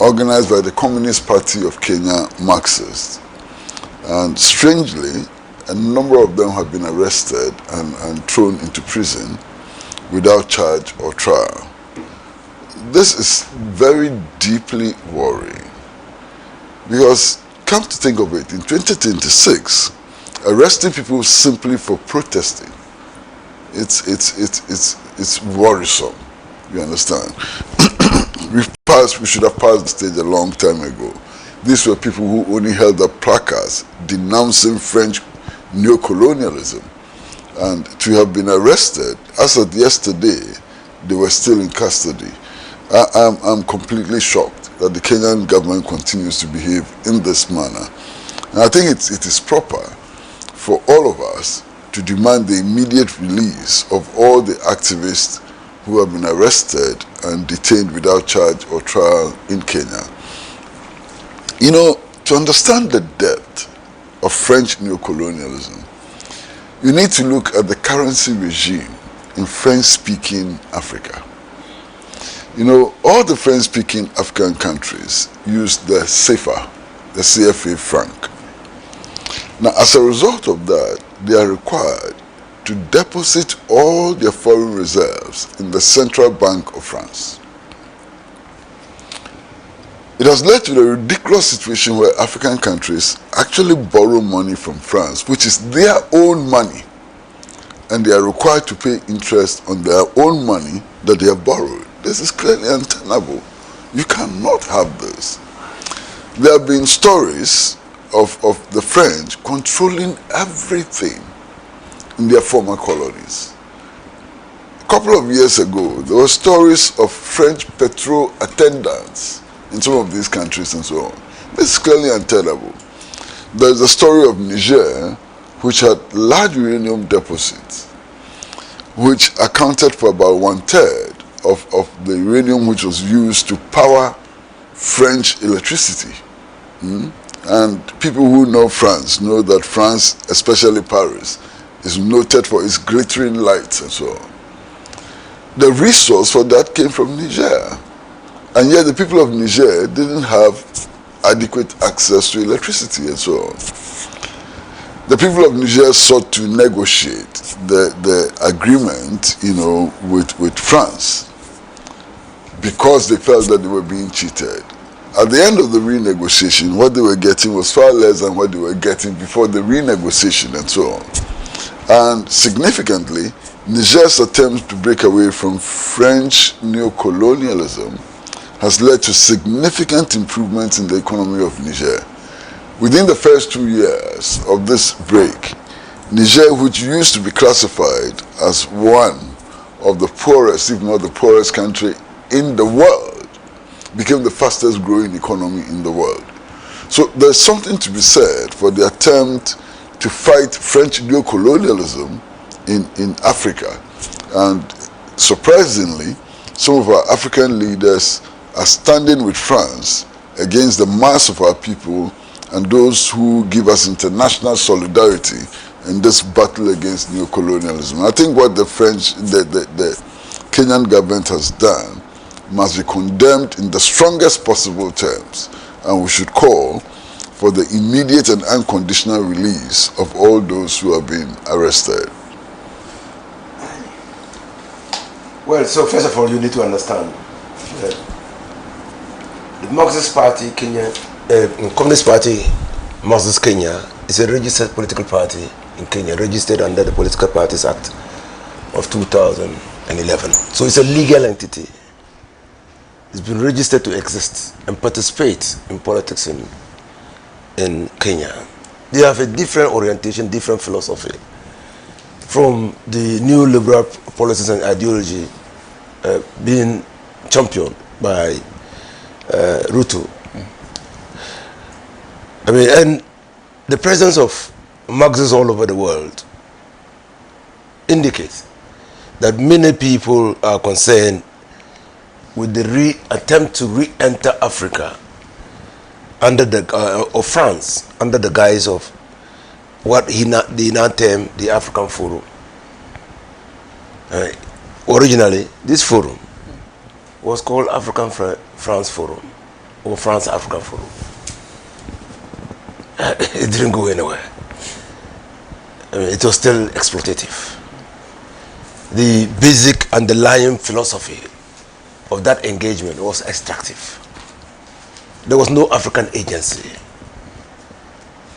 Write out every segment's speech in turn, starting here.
organized by the Communist Party of Kenya, Marxists. And strangely, a number of them have been arrested and thrown into prison without charge or trial. This is very deeply worrying because, come to think of it, in 2026, arresting people simply for protesting, it's worrisome. You understand? We should have passed the stage a long time ago. These were people who only held up placards denouncing French neocolonialism, and to have been arrested, as of yesterday, they were still in custody. I'm completely shocked that the Kenyan government continues to behave in this manner. And I think it is proper for all of us to demand the immediate release of all the activists who have been arrested and detained without charge or trial in Kenya. You know, to understand the depth of French neocolonialism, you need to look at the currency regime in French-speaking Africa. You know, all the French-speaking African countries use the CFA, the CFA franc. Now, as a result of that, they are required to deposit all their foreign reserves in the Central Bank of France. It has led to the ridiculous situation where African countries actually borrow money from France, which is their own money, and they are required to pay interest on their own money that they have borrowed. This is clearly untenable. You cannot have this. There have been stories of the French controlling everything in their former colonies. A couple of years ago, there were stories of French petrol attendants in some of these countries and so on. This is clearly untenable. There is a story of Niger, which had large uranium deposits, which accounted for about 1/3 of the uranium which was used to power French electricity. And people who know France know that France, especially Paris, is noted for its glittering lights and so on. The resource for that came from Niger. And yet the people of Niger didn't have adequate access to electricity and so on. The people of Niger sought to negotiate the agreement, you know, with France because they felt that they were being cheated. At the end of the renegotiation, what they were getting was far less than what they were getting before the renegotiation and so on. And significantly, Niger's attempt to break away from French neocolonialism has led to significant improvements in the economy of Niger. Within the first 2 years of this break, Niger, which used to be classified as one of the poorest, if not the poorest country in the world, became the fastest growing economy in the world. So there's something to be said for the attempt to fight French neocolonialism in Africa. And surprisingly, some of our African leaders are standing with France against the mass of our people and those who give us international solidarity in this battle against neocolonialism. I think what the Kenyan government has done must be condemned in the strongest possible terms, and we should call for the immediate and unconditional release of all those who have been arrested. Well, so first of all, you need to understand that the Marxist Party, Communist Party, Marxist Kenya, is a registered political party in Kenya, registered under the Political Parties Act of 2011. So it's a legal entity. It's been registered to exist and participate in politics in Kenya. They have a different orientation, different philosophy from the new liberal policies and ideology being championed by Ruto. I mean, and the presence of Marxists all over the world indicates that many people are concerned with the attempt to re-enter Africa under the of France under the guise of what they now term the African Forum. Originally, this forum was called African France Forum, or France-African Forum. It didn't go anywhere. I mean, it was still exploitative. The basic underlying philosophy of that engagement was extractive. There was no African agency.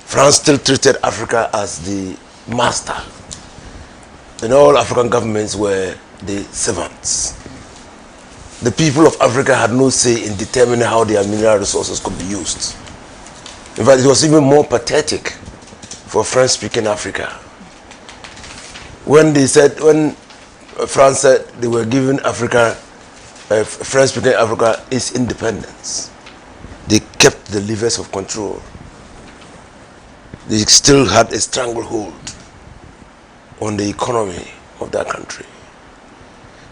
France still treated Africa as the master, and all African governments were the servants. The people of Africa had no say in determining how their mineral resources could be used. In fact, it was even more pathetic for French-speaking Africa. When France said they were giving Africa, French-speaking Africa, its independence, they kept the levers of control. They still had a stranglehold on the economy of that country.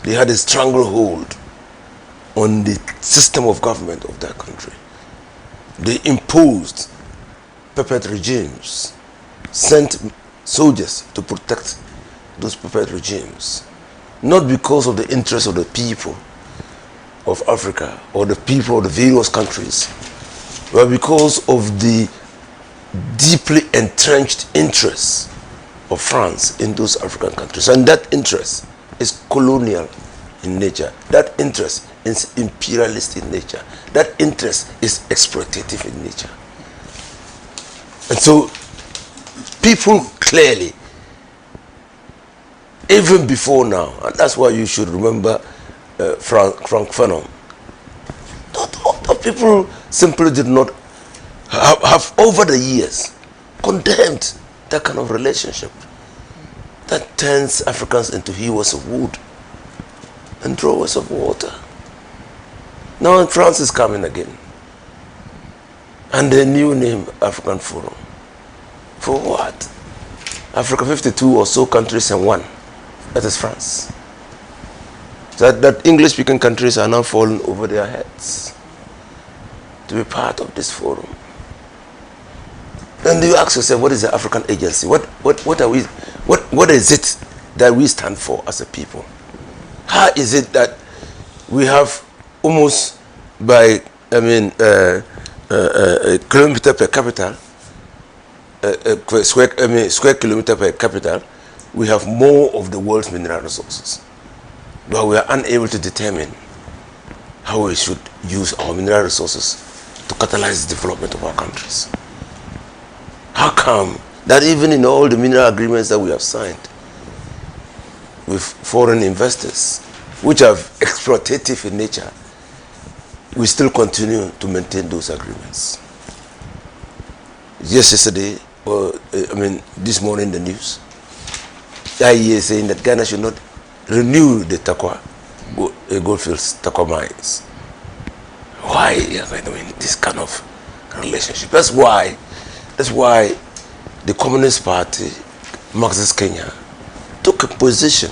They had a stranglehold on the system of government of that country. They imposed puppet regimes, sent soldiers to protect those puppet regimes, not because of the interests of the people of Africa or the people of the various countries, but because of the deeply entrenched interests of France in those African countries. And that interest is colonial in nature. That interest is imperialist in nature. That interest is exploitative in nature. And so people clearly, even before now, and that's why you should remember Frank Fanon, people simply did not have over the years condemned that kind of relationship that turns Africans into hewers of wood and drawers of water. Now France is coming again, and the new name African Forum. For what? Africa, 52 or so countries and one. That is France. That English-speaking countries are now falling over their heads to be part of this forum. Then you ask yourself, what is the African agency? What is it that we stand for as a people? How is it that we have almost by, kilometer per capita, square kilometer per capita, we have more of the world's mineral resources, but we are unable to determine how we should use our mineral resources to catalyze the development of our countries. How come that even in all the mineral agreements that we have signed with foreign investors, which are exploitative in nature, we still continue to maintain those agreements? Yesterday, this morning in the news, IEA is saying that Ghana should not renew the Goldfields Takwa mines. Why? This kind of relationship. That's why the Communist Party, Marxist Kenya, took a position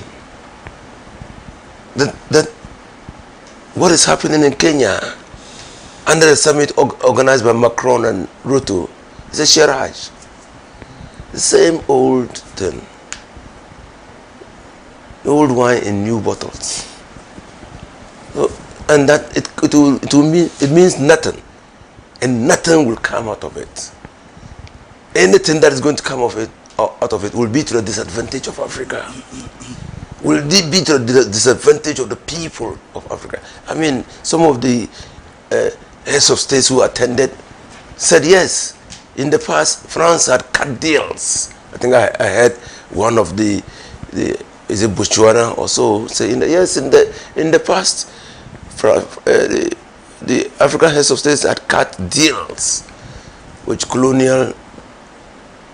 that what is happening in Kenya under the summit organized by Macron and Ruto is a charade. The same old thing. Old wine in new bottles. And that it means nothing. And nothing will come out of it. Anything that is going to come out of it will be to the disadvantage of Africa. Will be to the disadvantage of the people of Africa. Some of the heads of states who attended said yes. In the past, France had cut deals. I think I heard one of the is it Botswana or so saying that yes, in the past, the African heads of states had cut deals with colonial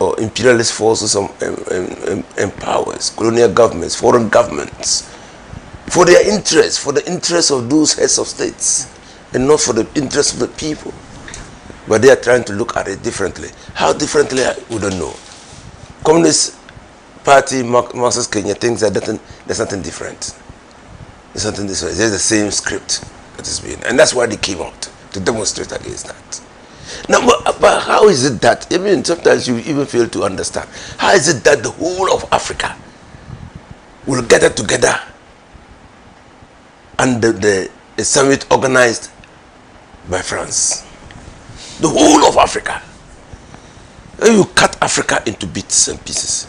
or imperialist forces and powers, colonial governments, foreign governments, for their interests, for the interests of those heads of states, and not for the interests of the people. But they are trying to look at it differently. How differently, we don't know. Communist Party, Marxist Kenya, thinks that there's nothing different. There's nothing different. There's the same script that is being, and that's why they came out to demonstrate against that. Now, but how is it that, sometimes you even fail to understand, how is it that the whole of Africa will gather together under the summit organized by France. The whole of Africa. If you cut Africa into bits and pieces,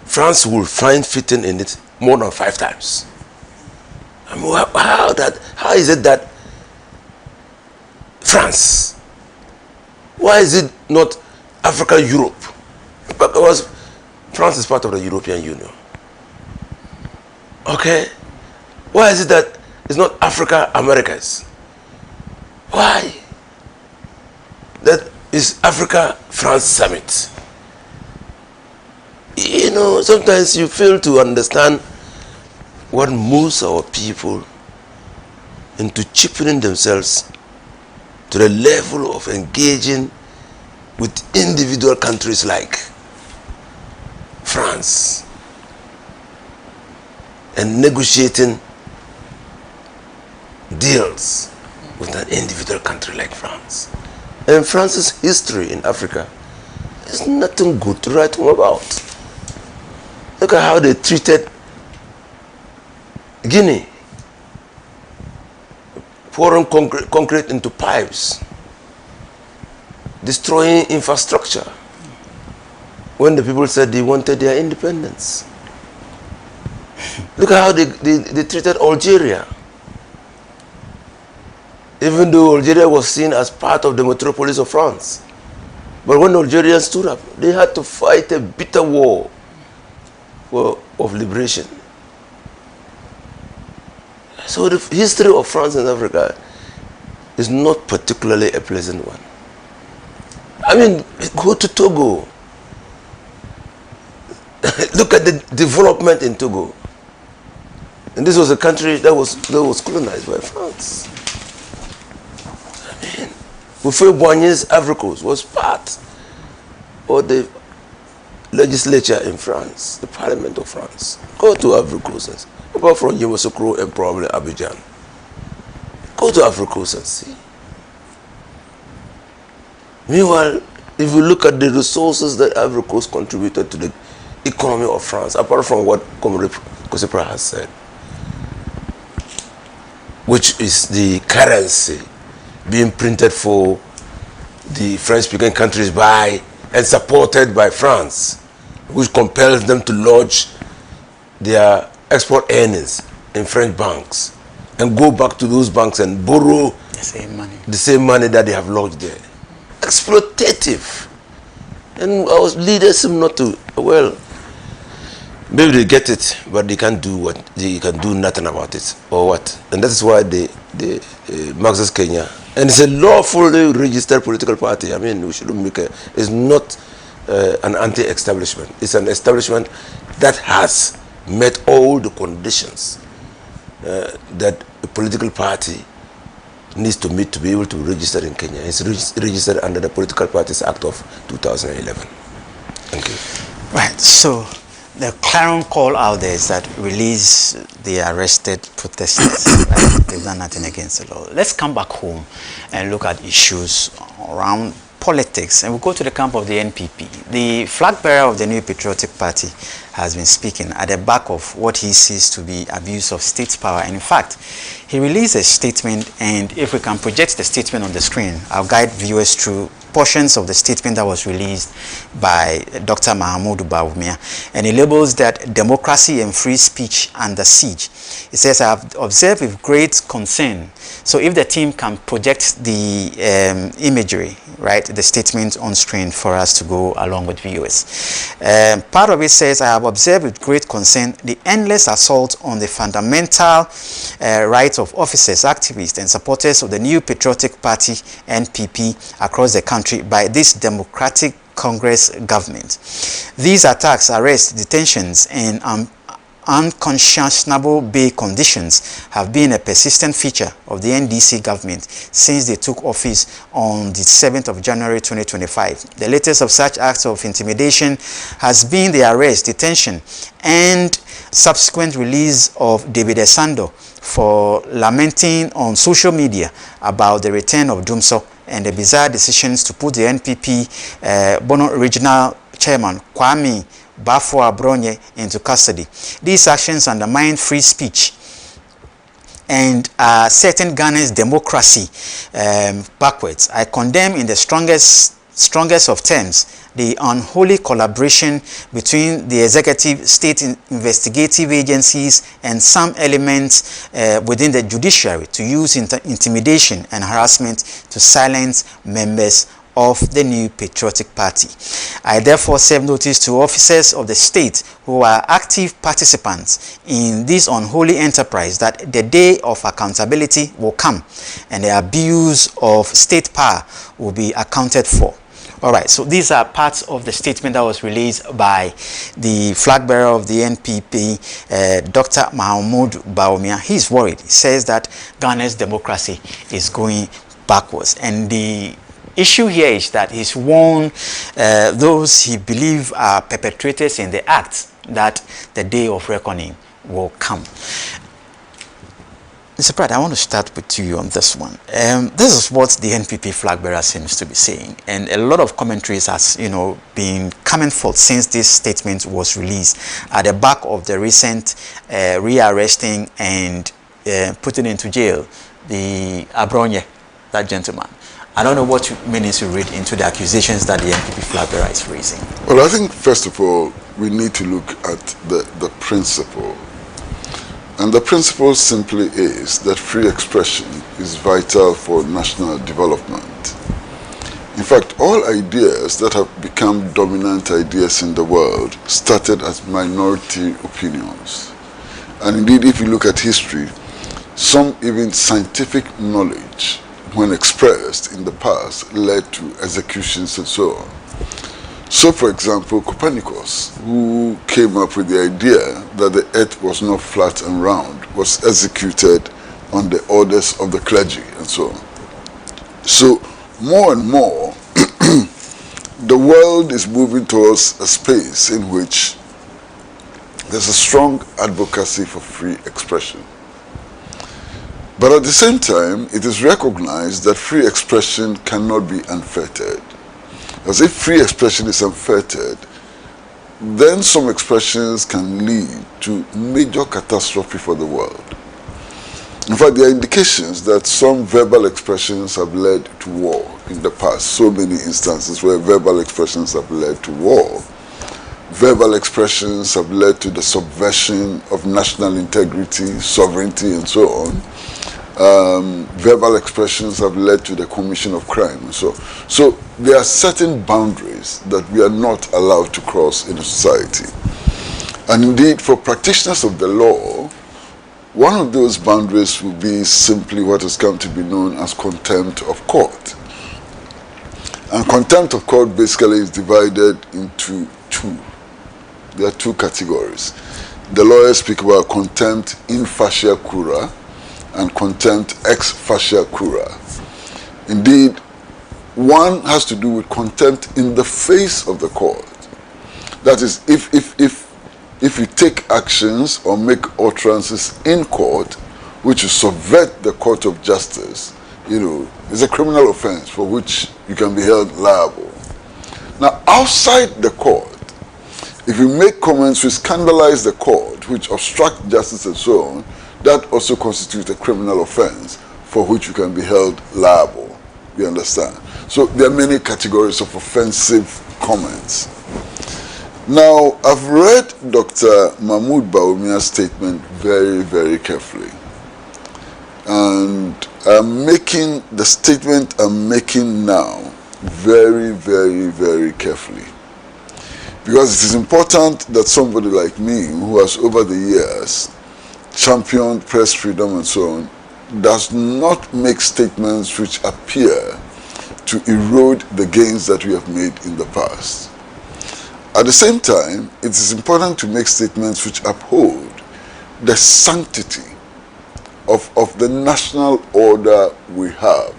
France will find fitting in it more than 5 times. I mean, how is it that France? Why is it not Africa, Europe? Because France is part of the European Union. Okay? Why is it that it's not Africa, Americas? Why? That is Africa, France Summit. You know, sometimes you fail to understand what moves our people into cheapening themselves to the level of engaging with individual countries like France and negotiating deals with an individual country like France. And France's history in Africa is nothing good to write home about. Look at how they treated Guinea, pouring concrete into pipes, destroying infrastructure, when the people said they wanted their independence. Look at how they treated Algeria. Even though Algeria was seen as part of the metropolis of France. But when Algerians stood up, they had to fight a bitter war of liberation. So the history of France and Africa is not particularly a pleasant one. I mean, go to Togo. Look at the development in Togo. And this was a country that was colonized by France. I mean, Houphouët-Boigny's Ivory Coast was part of the legislature in France, the Parliament of France. Go to Ivory Coast, apart from Yamoussoukro and probably Abidjan. Go to Ivory Coast and see. Meanwhile, if you look at the resources that Ivory Coast contributed to the economy of France, apart from what Comrade Kosipra has said, which is the currency being printed for the French-speaking countries by and supported by France, which compels them to lodge their export earnings in French banks and go back to those banks and borrow the same money that they have lodged there. Exploitative. And our leaders seem not to, well, maybe they get it, but they can't do what, they can do nothing about it, or what. And that is why the Marxist Kenya, and it's a lawfully registered political party. I mean, we shouldn't make a, it's not an anti-establishment. It's an establishment that has met all the conditions that a political party needs to meet to be able to register in Kenya. It's registered under the Political Parties Act of 2011. Thank you. Right, so the clarion call out there is that release the arrested protesters. Right? They've done nothing against the law. Let's come back home and look at issues around politics, and we'll go to the camp of the NPP. The flag bearer of the New Patriotic Party has been speaking at the back of what he sees to be abuse of state power. And in fact, he released a statement, and if we can project the statement on the screen, I'll guide viewers through portions of the statement that was released by Dr. Mahamudu Bawumia, and he labels that democracy and free speech under siege. He says, I have observed with great concern. So if the team can project the imagery, right, the statement on screen for us to go along with viewers. Part of it says, I have observed with great concern the endless assault on the fundamental rights of officers, activists, and supporters of the New Patriotic Party, NPP, across the country by this Democratic Congress government. These attacks, arrests, detentions, and unconscionable bail conditions have been a persistent feature of the NDC government since they took office on the 7th of January 2025. The latest of such acts of intimidation has been the arrest, detention, and subsequent release of David Esando for lamenting on social media about the return of Dumso and the bizarre decisions to put the NPP Bono Regional Chairman Kwame Bafo Abronye into custody. These actions undermine free speech and setting Ghana's democracy backwards. I condemn in the strongest of terms the unholy collaboration between the executive, state investigative agencies and some elements within the judiciary to use intimidation and harassment to silence members of the new patriotic party. I therefore serve notice to officers of the state who are active participants in this unholy enterprise that the day of accountability will come and the abuse of state power will be accounted for. All right, so these are parts of the statement that was released by the flag bearer of the NPP, Dr. Mahmoud Bawumia. He's worried. He says that Ghana's democracy is going backwards. And the issue here is that he's warned those he believes are perpetrators in the act that the day of reckoning will come. Mr. Pratt, I want to start with you on this one. This is what the NPP flag bearer seems to be saying, and a lot of commentaries has, been coming forth since this statement was released at the back of the recent rearresting and putting into jail the Abronye, that gentleman. I don't know what meanings you read into the accusations that the NPP flag bearer is raising. Well, I think first of all we need to look at the principle. And the principle simply is that free expression is vital for national development. In fact, all ideas that have become dominant ideas in the world started as minority opinions. And indeed, if you look at history, some even scientific knowledge, when expressed in the past, led to executions and so on. So, for example, Copernicus, who came up with the idea that the earth was not flat and round, was executed on the orders of the clergy and so on. So, more and more, the world is moving towards a space in which there's a strong advocacy for free expression. But at the same time, it is recognized that free expression cannot be unfettered. As if free expression is unfettered, then some expressions can lead to major catastrophe for the world. In fact, there are indications that some verbal expressions have led to war in the past. So many instances where verbal expressions have led to war. Verbal expressions have led to the subversion of national integrity, sovereignty, and so on. Verbal expressions have led to the commission of crime. So there are certain boundaries that we are not allowed to cross in a society. And indeed, for practitioners of the law, one of those boundaries will be simply what has come to be known as contempt of court. And contempt of court basically is divided into two. There are two categories. The lawyers speak about contempt in facie cura and contempt ex facie cura. Indeed, one has to do with contempt in the face of the court. That is, if you take actions or make utterances in court which you subvert the court of justice, it's a criminal offense for which you can be held liable. Now, outside the court, if you make comments which scandalize the court, which obstruct justice and so on, that also constitutes a criminal offense for which you can be held liable. You understand? So there are many categories of offensive comments. Now, I've read Dr. Mahmoud Bawumia's statement very, very carefully. And I'm making the statement I'm making now very, very, very carefully. Because it is important that somebody like me, who has over the years championed press freedom and so on, does not make statements which appear to erode the gains that we have made in the past. At the same time, it is important to make statements which uphold the sanctity of the national order we have,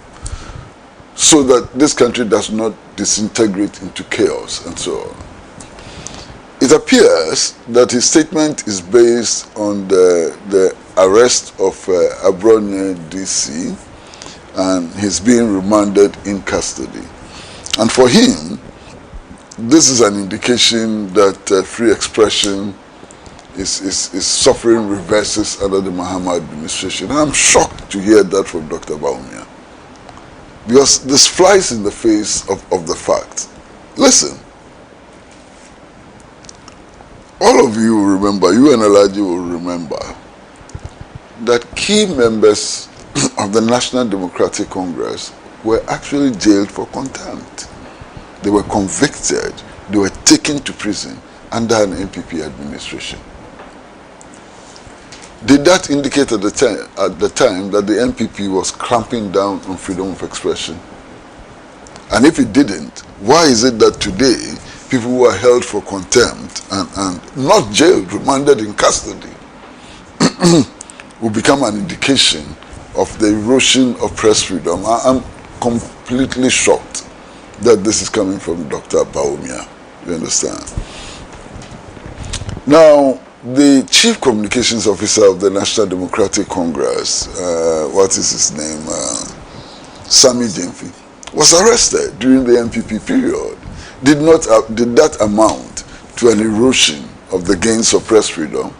so that this country does not disintegrate into chaos and so on. It appears that his statement is based on the arrest of Abronye DC, and he's being remanded in custody. And for him, this is an indication that free expression is suffering reverses under the Mahama administration. And I'm shocked to hear that from Dr. Bawumia. Because this flies in the face of the fact. Listen, all of you will remember, you and Elijah will remember, that key members of the National Democratic Congress were actually jailed for contempt. They were convicted, they were taken to prison under an NPP administration. Did that indicate at the time that the NPP was clamping down on freedom of expression? And if it didn't, why is it that today people who are held for contempt and not jailed, remanded in custody, will become an indication of the erosion of press freedom? I'm completely shocked that this is coming from Dr. Bawumia. You understand? Now, the Chief Communications Officer of the National Democratic Congress, what is his name, Sami Jemfi, was arrested during the NPP period. Did that amount to an erosion of the gains of press freedom?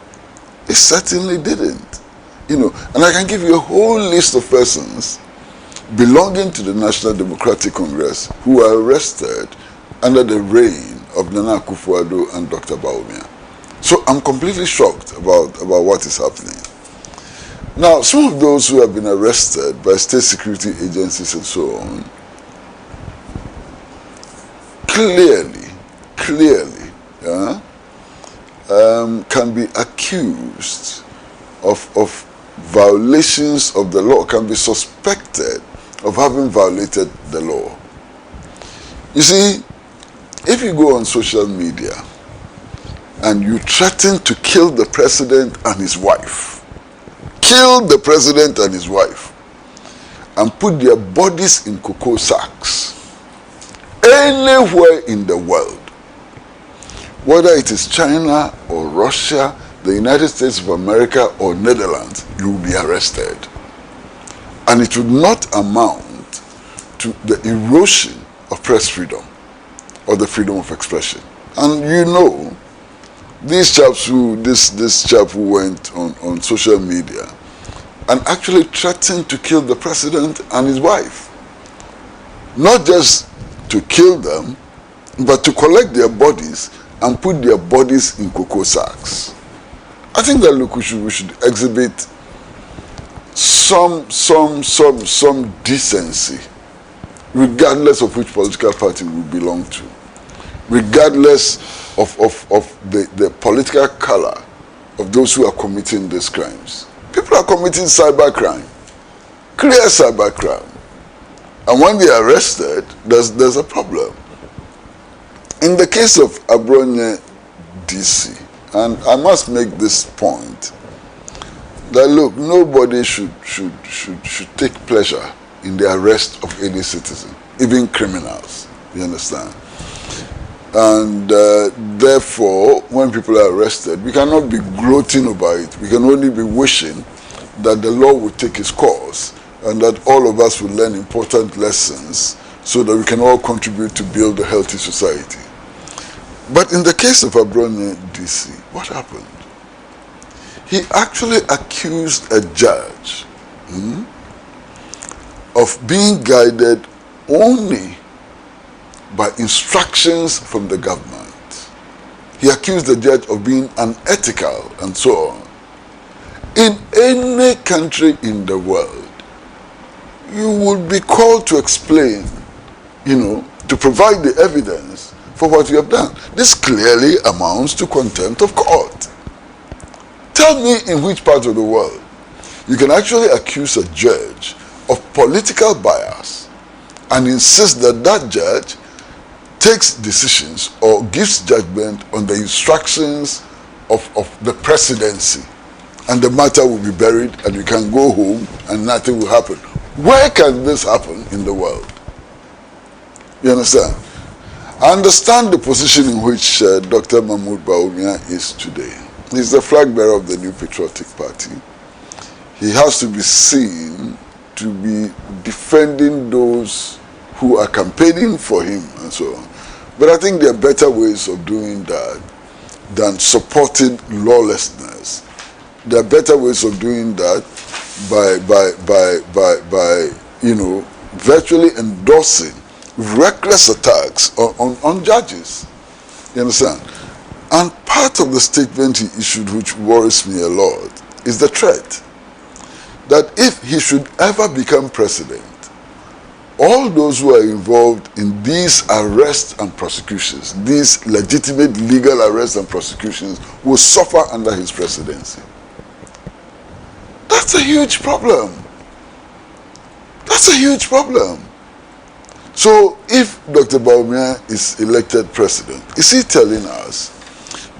It certainly didn't. You know, and I can give you a whole list of persons belonging to the National Democratic Congress who were arrested under the reign of Nana Akufo-Addo and Dr. Bawumia. So I'm completely shocked about what is happening. Now, some of those who have been arrested by state security agencies and so on, clearly, can be accused of violations of the law, can be suspected of having violated the law. You see, if you go on social media and you threaten to kill the president and his wife, and put their bodies in cocoa sacks anywhere in the world, whether it is China or Russia, the United States of America or Netherlands, you will be arrested. And it would not amount to the erosion of press freedom or the freedom of expression. And you know, these chaps this chap who went on social media and actually threatened to kill the president and his wife. Not just to kill them, but to collect their bodies and put their bodies in cocoa sacks. I think that, look, we should exhibit some decency, regardless of which political party we belong to, regardless of the political color of those who are committing these crimes. People are committing cybercrime, clear cybercrime. And when they are arrested, there's a problem. In the case of Abronye DC, and I must make this point, that look, nobody should take pleasure in the arrest of any citizen, even criminals, you understand? And therefore, when people are arrested, we cannot be gloating over it. We can only be wishing that the law will take its course and that all of us will learn important lessons so that we can all contribute to build a healthy society. But in the case of Abronye DC, what happened? He actually accused a judge of being guided only by instructions from the government. He accused the judge of being unethical and so on. In any country in the world, you would be called to explain, to provide the evidence for what you have done. This clearly amounts to contempt of court. Tell me in which part of the world you can actually accuse a judge of political bias and insist that that judge takes decisions or gives judgment on the instructions of the presidency, and the matter will be buried and you can go home and nothing will happen. Where can this happen in the world? You understand? I understand the position in which Dr. Mahmoud Bawumia is today. He's the flag bearer of the New Patriotic Party. He has to be seen to be defending those who are campaigning for him and so on. But I think there are better ways of doing that. than supporting lawlessness. There are better ways of doing that by you know, virtually endorsing reckless attacks on judges. You understand? And part of the statement he issued, which worries me a lot, is the threat that if he should ever become president, all those who are involved in these arrests and prosecutions, these legitimate legal arrests and prosecutions, will suffer under his presidency. That's a huge problem. That's a huge problem. So if Dr. Bawumia is elected president, is he telling us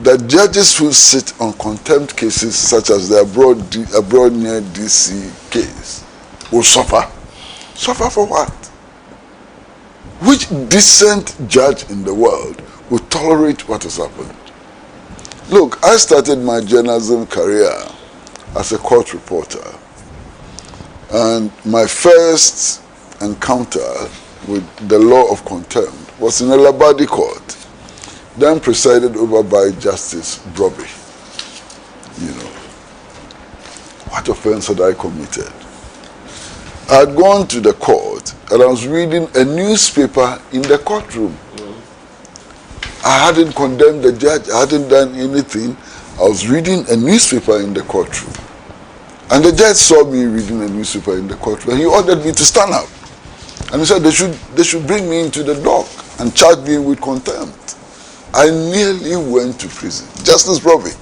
that judges who sit on contempt cases such as the abroad near DC case will suffer? Suffer for what? Which decent judge in the world will tolerate what has happened? Look, I started my journalism career as a court reporter, and my first encounter with the law of contempt was in a Labadi court, then presided over by Justice Broby. You know, what offense had I committed? I had gone to the court and I was reading a newspaper in the courtroom. I hadn't condemned the judge, I hadn't done anything. I was reading a newspaper in the courtroom. And the judge saw me reading a newspaper in the courtroom and he ordered me to stand up. And he said they should bring me into the dock and charge me with contempt. I nearly went to prison. Justice Broby,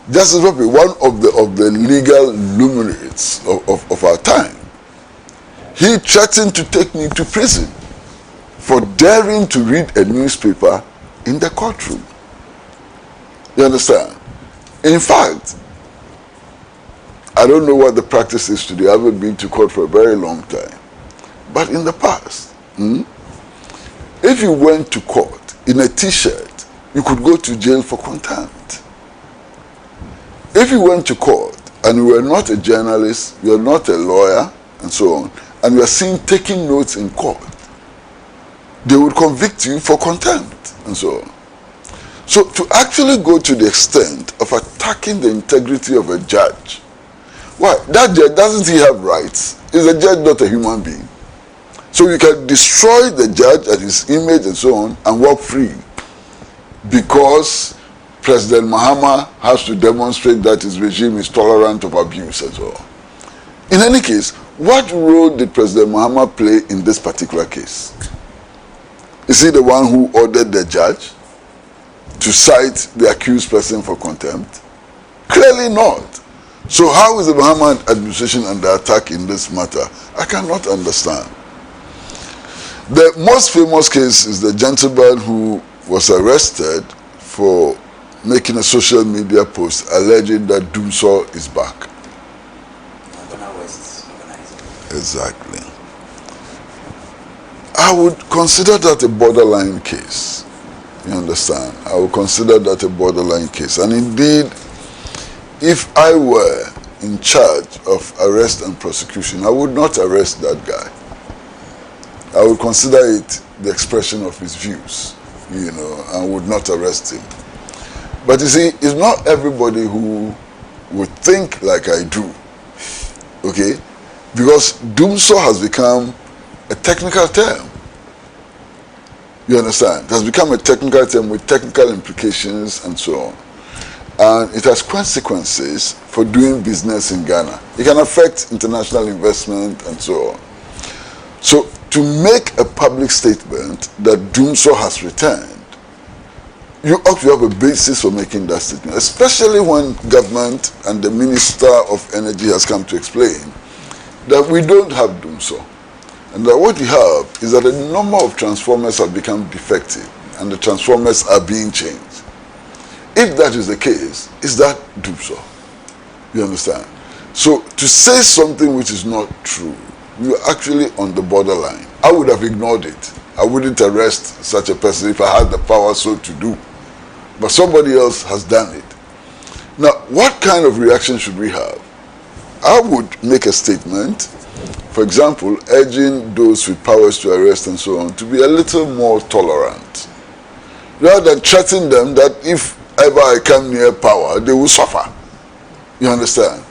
one of the legal luminaries of our time, he threatened to take me to prison for daring to read a newspaper in the courtroom. You understand? In fact, I don't know what the practice is today. I haven't been to court for a very long time. But in the past, if you went to court in a t-shirt, you could go to jail for contempt. If you went to court and you were not a journalist, you were not a lawyer, and so on, and you are seen taking notes in court, they would convict you for contempt, and so on. So to actually go to the extent of attacking the integrity of a judge, why? That judge, doesn't he have rights? Is a judge not a human being? So you can destroy the judge and his image and so on and walk free because President Mahama has to demonstrate that his regime is tolerant of abuse and so on. In any case, what role did President Mahama play in this particular case? Is he the one who ordered the judge to cite the accused person for contempt? Clearly not. So how is the Mahama administration under attack in this matter? I cannot understand. The most famous case is the gentleman who was arrested for making a social media post alleging that Dumso is back. Exactly. I would consider that a borderline case. You understand? I would consider that a borderline case. And indeed, if I were in charge of arrest and prosecution, I would not arrest that guy. I would consider it the expression of his views, you know, and would not arrest him. But you see, it's not everybody who would think like I do, okay? Because Dumso has become a technical term. You understand? It has become a technical term with technical implications and so on. And it has consequences for doing business in Ghana. It can affect international investment and so on. So to make a public statement that Dumso has returned, you ought to have a basis for making that statement, especially when government and the Minister of Energy has come to explain that we don't have Dumso. And that what we have is that a number of transformers have become defective and the transformers are being changed. If that is the case, is that Dumso? You understand? So to say something which is not true, you are actually on the borderline. I would have ignored it. I wouldn't arrest such a person if I had the power so to do. But somebody else has done it. Now, what kind of reaction should we have? I would make a statement, for example, urging those with powers to arrest and so on to be a little more tolerant, rather than threaten them that if ever I come near power, they will suffer. You understand?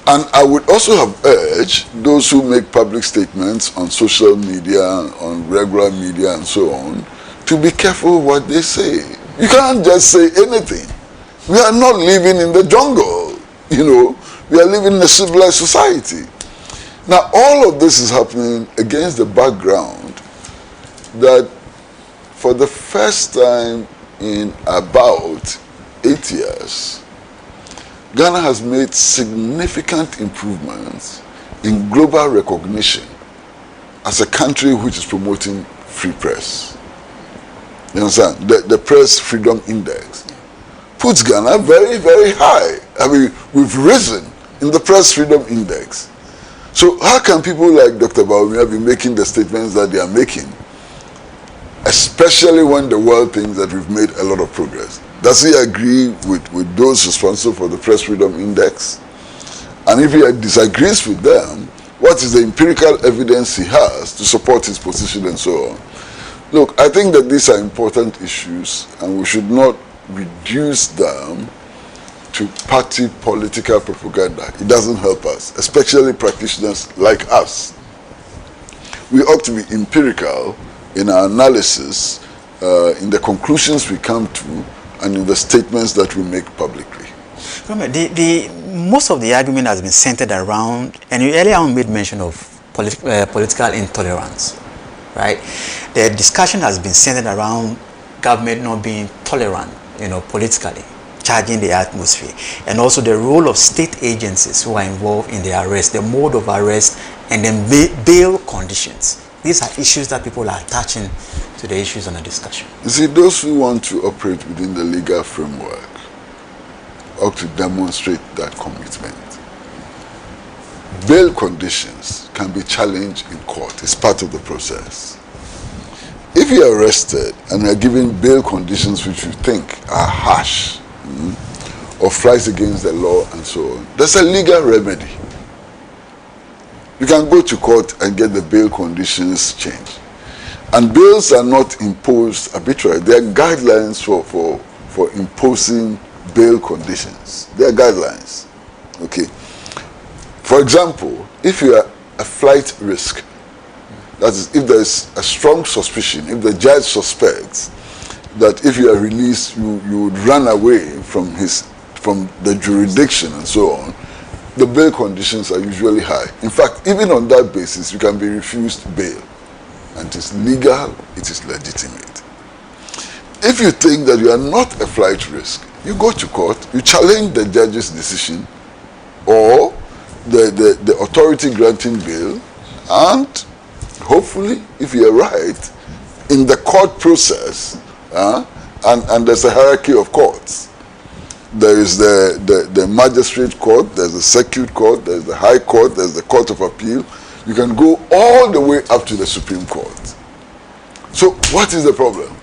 And I would also have urged those who make public statements on social media, on regular media and so on, to be careful what they say. You can't just say anything. We are not living in the jungle, you know. We are living in a civilized society. Now, all of this is happening against the background that for the first time in about 8 years, Ghana has made significant improvements in global recognition as a country which is promoting free press. You understand? The Press Freedom Index puts Ghana very, very high. I mean, we've risen in the Press Freedom Index. So how can people like Dr. Bawumia be making the statements that they are making, especially when the world thinks that we've made a lot of progress? Does he agree with those responsible for the Press Freedom Index? And if he disagrees with them, what is the empirical evidence he has to support his position and so on? Look, I think that these are important issues and we should not reduce them to party political propaganda. It doesn't help us, especially practitioners like us. We ought to be empirical in our analysis, in the conclusions we come to, and in the statements that we make publicly. Most of the argument has been centered around, and you earlier on made mention of political intolerance, right? The discussion has been centered around government not being tolerant, you know, politically, charging the atmosphere, and also the role of state agencies who are involved in the arrest, the mode of arrest, and then bail conditions. These are issues that people are attaching to the issues under discussion. You see, those who want to operate within the legal framework ought to demonstrate that commitment. Bail conditions can be challenged in court. It's part of the process. If you are arrested and you are given bail conditions which you think are harsh, or flies against the law and so on, there's a legal remedy. You can go to court and get the bail conditions changed. And bails are not imposed arbitrarily. There are guidelines for imposing bail conditions. There are guidelines. Okay. For example, if you are a flight risk, that is, if there is a strong suspicion, if the judge suspects that if you are released, you would run away from the jurisdiction and so on, the bail conditions are usually high. In fact, even on that basis, you can be refused bail. And it is legal, it is legitimate. If you think that you are not a flight risk, you go to court, you challenge the judge's decision or the authority granting bail, and hopefully, if you are right, in the court process, and there's a hierarchy of courts. There is the magistrate court, there's the circuit court, there's the high court, there's the court of appeal. You can go all the way up to the Supreme Court. So what is the problem?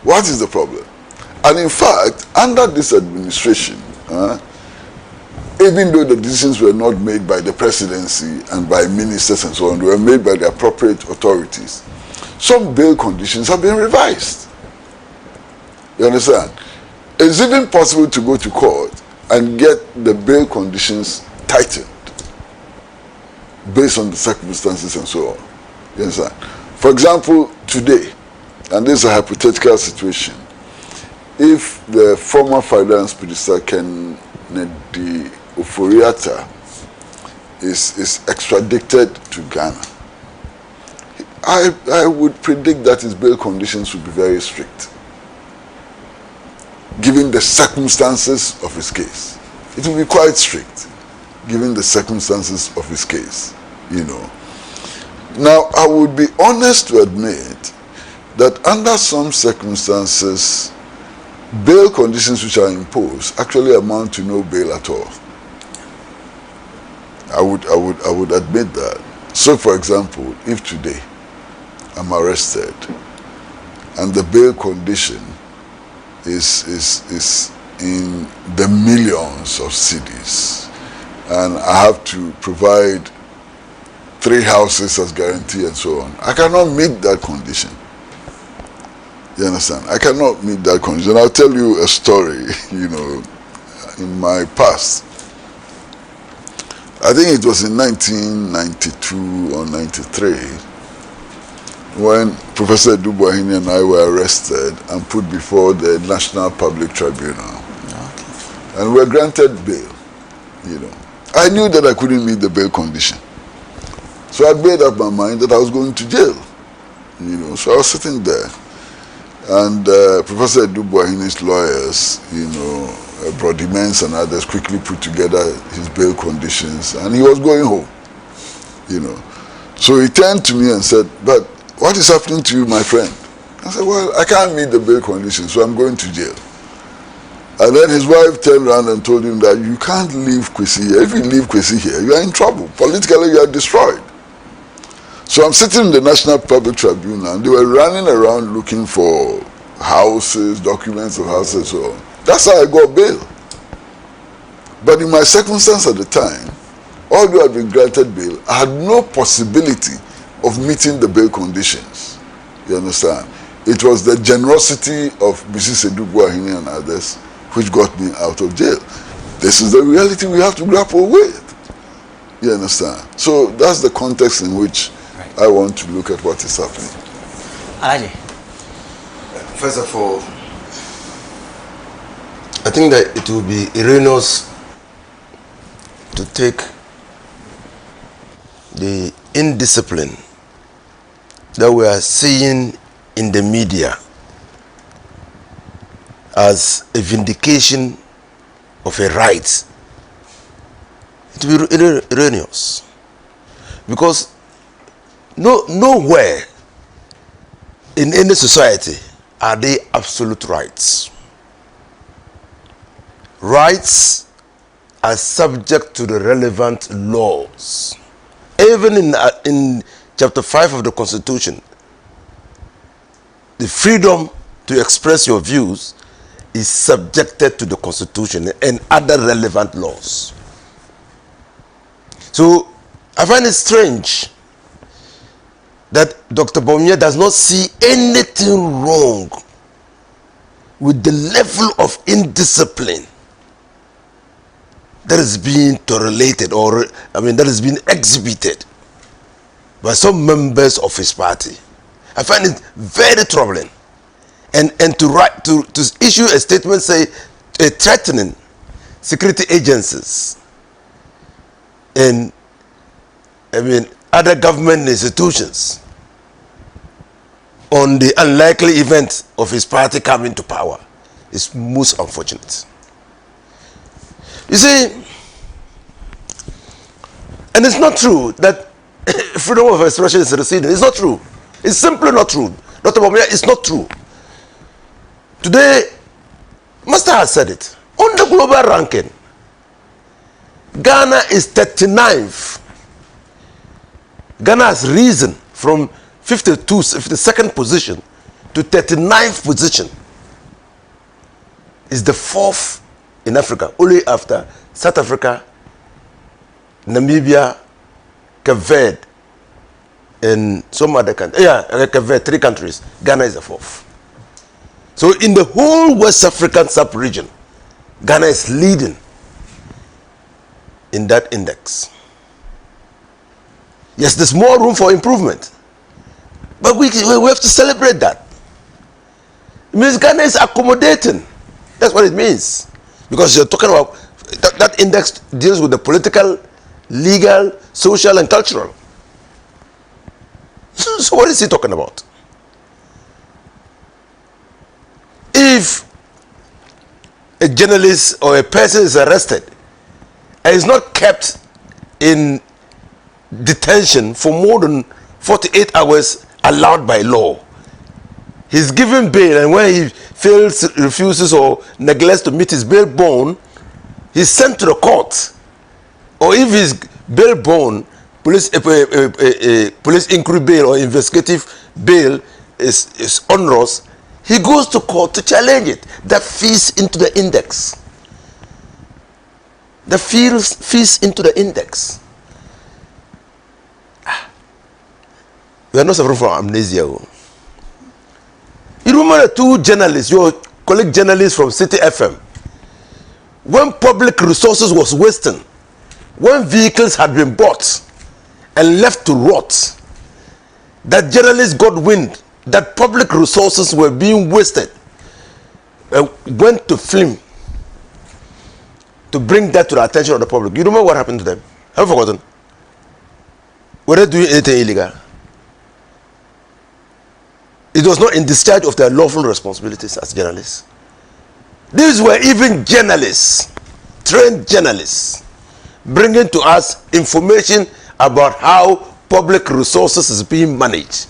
What is the problem? And in fact, under this administration, even though the decisions were not made by the presidency and by ministers and so on, they were made by the appropriate authorities, some bail conditions have been revised. You understand? It's even possible to go to court and get the bail conditions tightened based on the circumstances and so on. You understand? For example, today, and this is a hypothetical situation, if the former finance minister Kennedy Oforiatta is extradited to Ghana, I would predict that his bail conditions would be very strict, given the circumstances of his case. It will be quite strict, given the circumstances of his case, you know. Now, I would be honest to admit that under some circumstances, bail conditions which are imposed actually amount to no bail at all. I would admit that. So, for example, if today I'm arrested and the bail condition is in the millions of cedis, and I have to provide 3 houses as guarantee and so on, I cannot meet that condition. You understand? I cannot meet that condition. I'll tell you a story, you know, in my past. I think it was in 1992 or 93 when Professor Dubois-Hini and I were arrested and put before the National Public Tribunal. Okay. And were granted bail, you know. I knew that I couldn't meet the bail condition. So I made up my mind that I was going to jail, you know. So I was sitting there. And Professor Dubois-Hini's lawyers, you know, Brody Mens and others quickly put together his bail conditions, and he was going home, you know. So he turned to me and said, "But what is happening to you, my friend?" I said, "Well, I can't meet the bail conditions, so I'm going to jail." And then his wife turned around and told him that you can't leave Kwesi here. If you leave Kwesi here, you are in trouble. Politically, you are destroyed. So I'm sitting in the National Public Tribunal, and they were running around looking for houses, documents of houses, so that's how I got bail. But in my circumstance at the time, although I'd been granted bail, I had no possibility of meeting the bail conditions. You understand? It was the generosity of Mrs. Dubois-Hini and others which got me out of jail. This is the reality we have to grapple with. You understand? So that's the context in which I want to look at what is happening. Alaji. First of all, I think that it will be erroneous to take the indiscipline that we are seeing in the media as a vindication of a right. It will be erroneous, because nowhere in any society are they absolute rights. Rights are subject to the relevant laws. Even in chapter 5 of the Constitution, the freedom to express your views is subjected to the Constitution and other relevant laws. So I find it strange that Dr. Bawumia does not see anything wrong with the level of indiscipline that is being tolerated, or that is being exhibited by some members of his party. I find it very troubling, and to issue a statement threatening security agencies and other government institutions on the unlikely event of his party coming to power is most unfortunate. You see, and it's not true that freedom of expression is receding. It's not true. It's simply not true. Dr. Bawumia, it's not true. Today, Master has said it. On the global ranking, Ghana is 39th. Ghana has risen from 52nd position to 39th position. It's the 4th in Africa, only after South Africa, Namibia, Cape Verde, and some other countries. Cape Verde, 3 countries. Ghana is the 4th. So in the whole West African sub-region, Ghana is leading in that index. Yes, there's more room for improvement, but we have to celebrate that. It means Ghana is accommodating. That's what it means. Because you're talking about that index deals with the political, legal, social, and cultural. So what is he talking about? If a journalist or a person is arrested and is not kept in detention for more than 48 hours allowed by law, he's given bail, and when he fails, refuses, or neglects to meet his bail bond, he's sent to the court. Or if he's bail bond, police inquiry bail or investigative bail is onerous, he goes to court to challenge it. That feeds into the index. That feeds into the index. We are not suffering from amnesia. You You remember the two journalists, your colleague journalists from City FM, when public resources was wasting, when vehicles had been bought and left to rot, that journalists got wind that public resources were being wasted, went to film to bring that to the attention of the public. You remember what happened to them? Have you forgotten? Were they doing anything illegal? It was not in discharge of their lawful responsibilities as journalists. These were even journalists, trained journalists, bringing to us information about how public resources is being managed.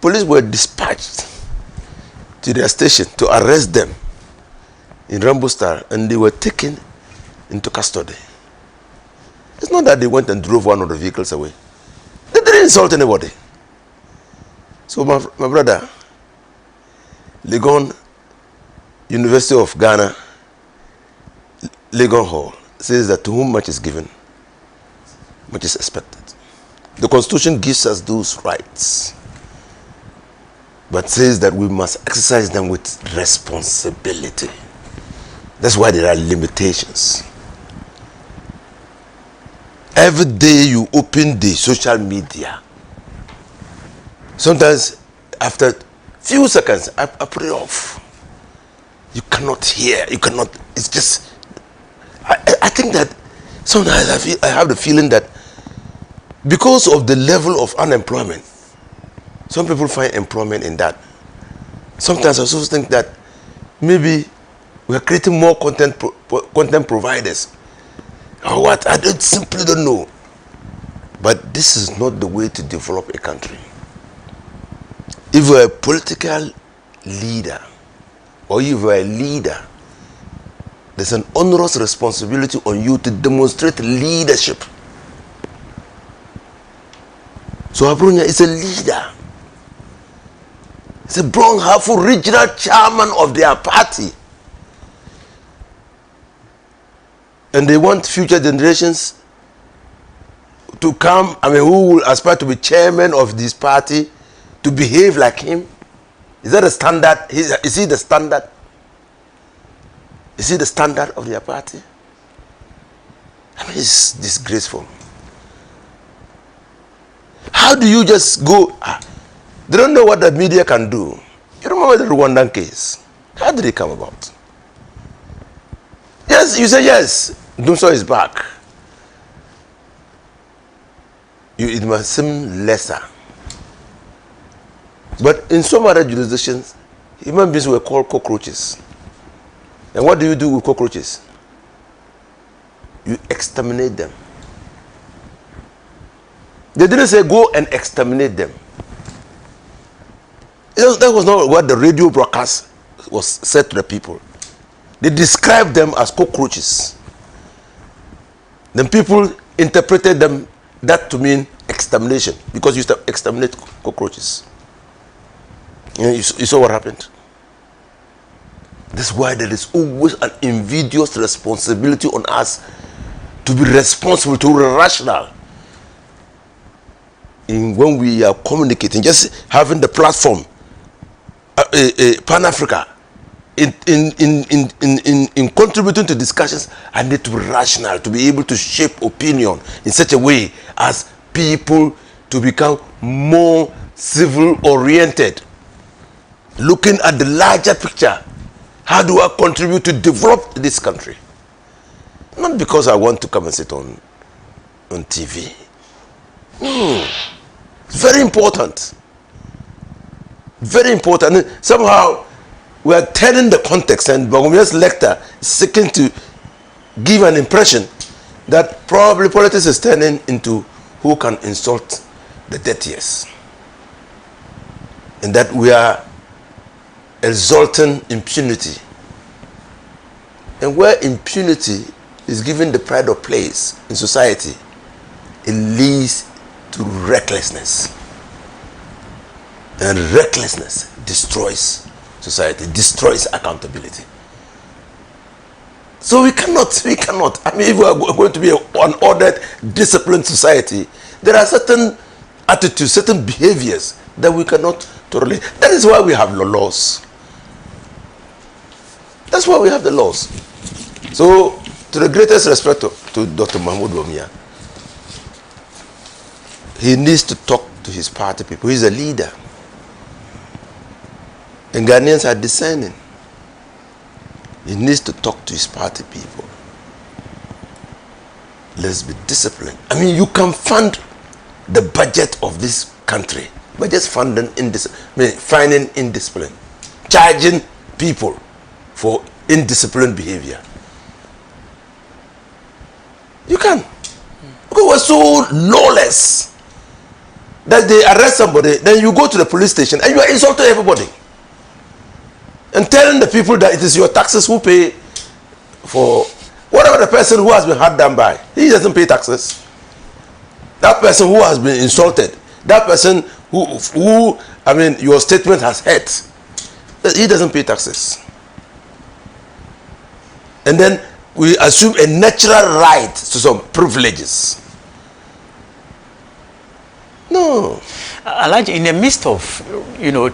Police were dispatched to their station to arrest them in Rambo Star, and they were taken into custody. It's not that they went and drove one of the vehicles away. They didn't insult anybody. So my brother, Legon, University of Ghana, Legon Hall, says that to whom much is given, much is expected. The Constitution gives us those rights, but says that we must exercise them with responsibility. That's why there are limitations. Every day you open the social media, sometimes after few seconds, I put it off. You cannot hear, you cannot, it's just, I think that sometimes I have the feeling that because of the level of unemployment, some people find employment in that. Sometimes I also think that maybe we are creating more content providers or what, I simply don't know. But this is not the way to develop a country. If you're a political leader or if you're a leader, there's an onerous responsibility on you to demonstrate leadership. So Abrunya is a leader. He's a Brown Hartford regional chairman of their party. And they want future generations to come, who will aspire to be chairman of this party, to behave like him. Is that a standard? Is he the standard? Is he the standard of their party? It's disgraceful. How do you just go? They don't know what the media can do. You remember the Rwandan case? How did it come about? Yes, you say yes. Dumso is back. It must seem lesser. But in some other jurisdictions, human beings were called cockroaches. And what do you do with cockroaches? You exterminate them. They didn't say go and exterminate them. That was not what the radio broadcast was said to the people. They described them as cockroaches. Then people interpreted that to mean extermination, because you exterminate cockroaches. You saw what happened. That's why there is always an invidious responsibility on us to be responsible, to be rational. When we are communicating, just having the platform, Pan-Africa, in contributing to discussions, I need to be rational, to be able to shape opinion in such a way as people to become more civil-oriented, looking at the larger picture. How do I contribute to develop this country? Not because I want to come and sit on TV. It's very important. Very important. And somehow we are turning the context, and Bagumia's lecture is seeking to give an impression that probably politics is turning into who can insult the dirtiest. And that we are exalting impunity. And where impunity is given the pride of place in society, it leads to recklessness. And recklessness destroys society, destroys accountability. So we cannot, if we are going to be an ordered, disciplined society, there are certain attitudes, certain behaviors that we cannot tolerate. That is why we have laws. That's why we have the laws. So, to the greatest respect to Dr. Mahmoud Bawumia, he needs to talk to his party people. He's a leader. And Ghanaians are discerning. He needs to talk to his party people. Let's be disciplined. I mean, you can fund the budget of this country by just finding indiscipline, charging people for indisciplined behavior. You can. Because we're so lawless that they arrest somebody, then you go to the police station and you are insulting everybody. And telling the people that it is your taxes who pay for whatever the person who has been hard done by. He doesn't pay taxes. That person who has been insulted, that person who I mean, your statement has hurt, he doesn't pay taxes. And then we assume a natural right to some privileges. No. Elijah, in the midst of,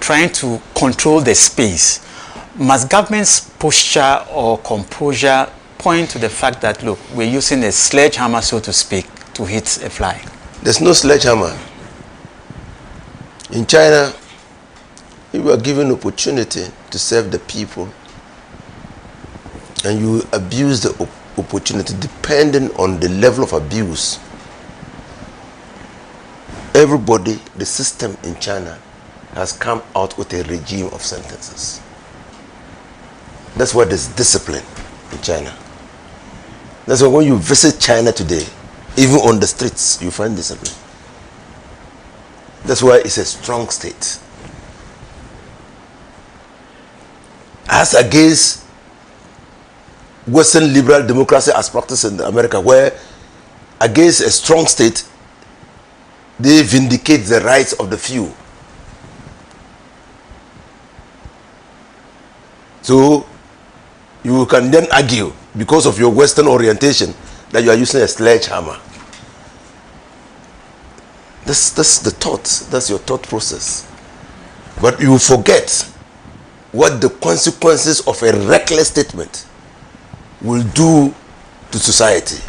trying to control the space, must government's posture or composure point to the fact that, look, we're using a sledgehammer, so to speak, to hit a fly? There's no sledgehammer. In China, if you are given opportunity to serve the people and you abuse the opportunity depending on the level of abuse, everybody, the system in China has come out with a regime of sentences. That's why there's discipline in China. That's why when you visit China today, even on the streets, you find discipline. That's why it's a strong state. As against Western liberal democracy as practiced in America, where against a strong state, they vindicate the rights of the few. So you can then argue, because of your Western orientation, that you are using a sledgehammer. That's the thought. That's your thought process. But you forget what the consequences of a reckless statement will do to society,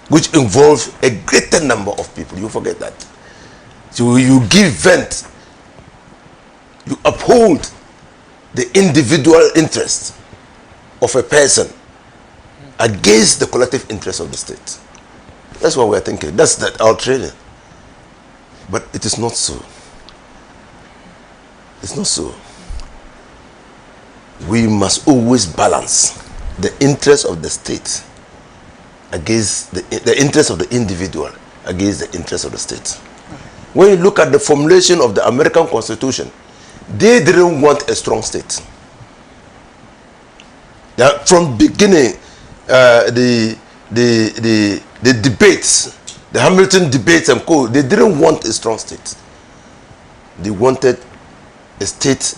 which involves a greater number of people. You forget that. So you give vent, you uphold the individual interest of a person against the collective interest of the state. That's what we're thinking. That's our training. But it is not so. It's not so. We must always balance the interest of the state against the interest of the individual against the interest of the state. When you look at the formulation of the American Constitution, they didn't want a strong state. From beginning, the debates, the Hamilton debates and co, they didn't want a strong state. They wanted a state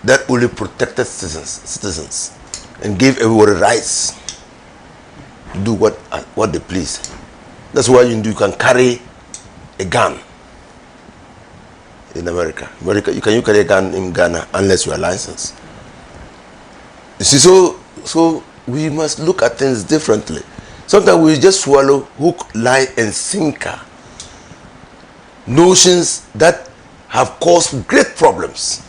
that only protected citizens and gave everybody rights to do what they please. That's why you can carry a gun in America. You can carry a gun in Ghana unless you are licensed. You see, so we must look at things differently. Sometimes we just swallow hook, line, and sinker notions that have caused great problems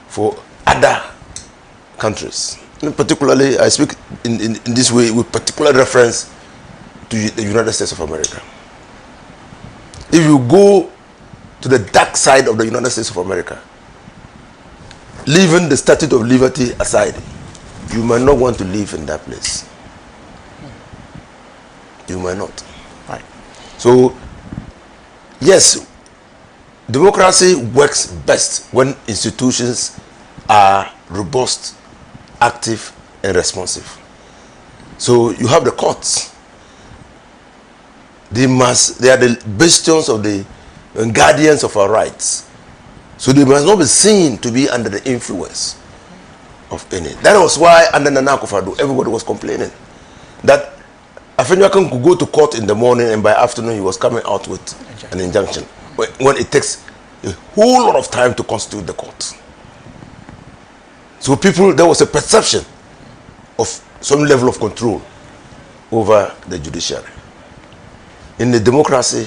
for other countries. And particularly, I speak in this way with particular reference to the United States of America. If you go to the dark side of the United States of America, leaving the Statue of Liberty aside, you might not want to live in that place. You might not. Right. So, yes, democracy works best when institutions are robust, active, and responsive. So you have the courts. They are the bastions of the and guardians of our rights. So they must not be seen to be under the influence of any. That was why under Nana Akufo-Addo, everybody was complaining that Afenyakan could go to court in the morning and by afternoon he was coming out with an injunction. When it takes a whole lot of time to constitute the court. So there was a perception of some level of control over the judiciary. In a democracy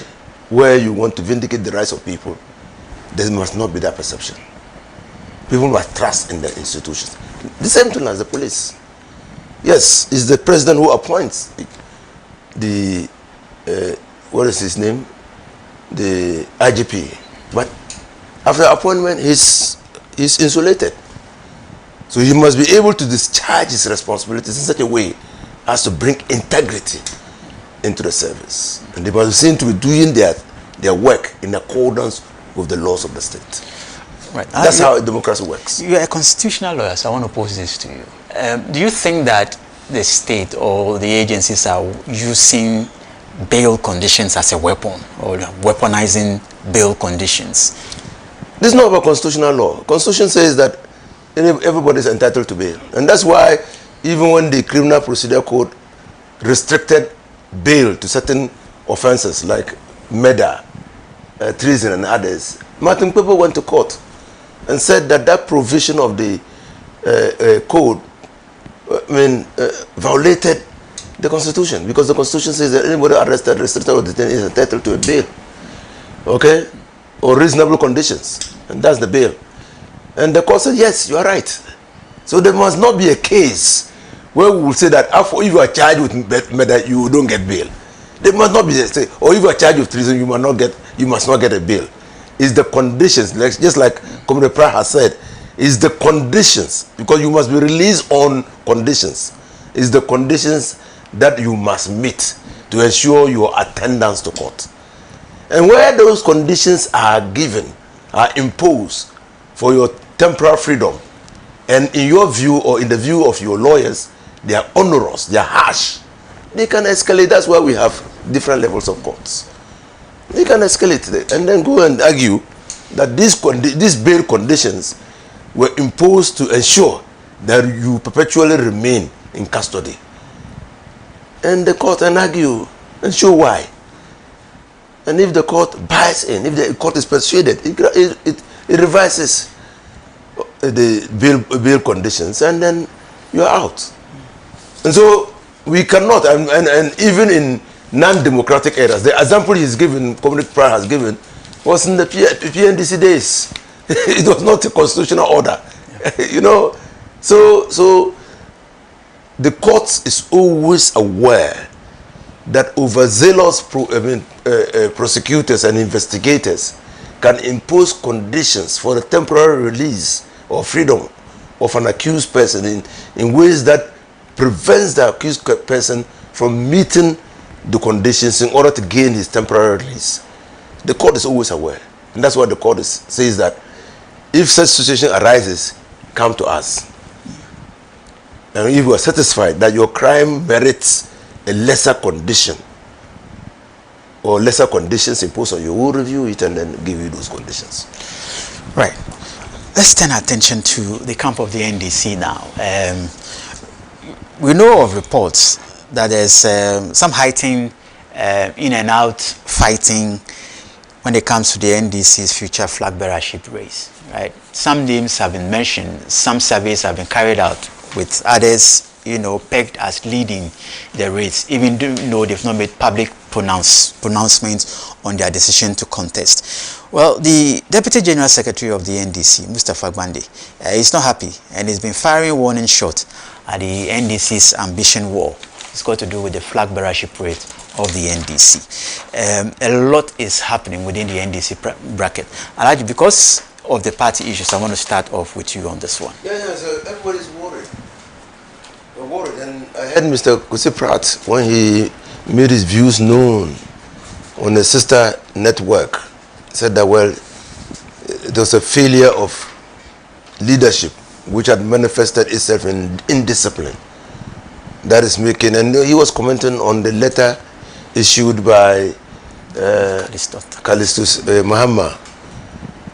where you want to vindicate the rights of people, there must not be that perception. People must trust in the institutions. The same thing as the police. Yes, it's the president who appoints the what is his name? The IGP. But after appointment, he's insulated. So he must be able to discharge his responsibilities in such a way as to bring integrity into the service. And they must be seen to be doing their work in accordance with the laws of the state. Right. That's how democracy works. You're a constitutional lawyer, so I want to pose this to you. Do you think that the state or the agencies are using bail conditions as a weapon, or weaponizing bail conditions? This is not about constitutional law. Constitution says that everybody is entitled to bail. And that's why even when the Criminal Procedure Code restricted bail to certain offenses like murder, treason and others, Martin Pepper went to court and said that that provision of the code violated the Constitution, because the Constitution says that anybody arrested, restricted or detained is entitled to a bail, okay, or reasonable conditions, and that's the bail. And the court said, yes, you are right. So there must not be a case where we will say that if you are charged with murder, you don't get bail. There must not be a say, or if you are charged with treason, you must not get a bail. It's the conditions, just like Comrade Pratt has said, it's the conditions, because you must be released on conditions. It's the conditions that you must meet to ensure your attendance to court. And where those conditions are given, are imposed for your temporal freedom, and in your view or in the view of your lawyers, they are onerous, they are harsh, they can escalate. That's why we have different levels of courts. They can escalate and then go and argue that these bail conditions were imposed to ensure that you perpetually remain in custody. And the court can argue and show why. And if the court buys in, if the court is persuaded, it revises the bail conditions, and then you're out. And so we cannot, and even in non-democratic eras, the example he's given, Comrade Pratt has given, was in the PNDC days. It was not a constitutional order, you know. So the court is always aware that overzealous prosecutors and investigators can impose conditions for the temporary release or freedom of an accused person in ways that prevents the accused person from meeting the conditions in order to gain his temporary release. The court is always aware, and that's why the court says that if such situation arises, come to us. And if you are satisfied that your crime merits a lesser condition or lesser conditions imposed on you, we'll review it and then give you those conditions. Right. Let's turn attention to the camp of the NDC now. We know of reports that there's some heightened in and out fighting when it comes to the NDC's future flag bearership race. Right? Some names have been mentioned, some surveys have been carried out, with others, pegged as leading the race, even though they've not made public pronouncements on their decision to contest. Well, the Deputy General Secretary of the NDC, Mustapha Gbande, is not happy, and he's been firing warning shots at the NDC's ambition war. It's got to do with the flag bearership rate of the NDC. A lot is happening within the NDC bracket. And because of the party issues, I want to start off with you on this one. Yeah, so everybody's worried. We're worried. And I heard Mr. Kwesi Pratt, when he made his views known on the sister network, said that, well, there was a failure of leadership which had manifested itself in indiscipline. That is making, and he was commenting on the letter issued by Callistus Muhammad,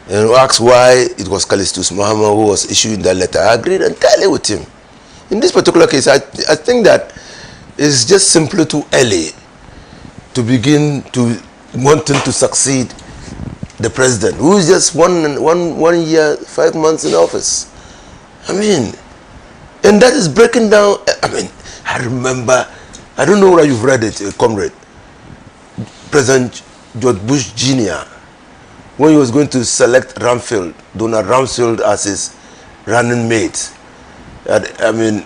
and asked why it was Callistus Muhammad who was issuing that letter. I agreed entirely with him. In this particular case, I think that it's just simply too early to begin to wanting to succeed the president, who is just one year, 5 months in office. I mean, and that is breaking down. I mean, I remember, I don't know whether you've read it, comrade, President George Bush Jr., when he was going to select Donald Rumsfeld as his running mate. I mean,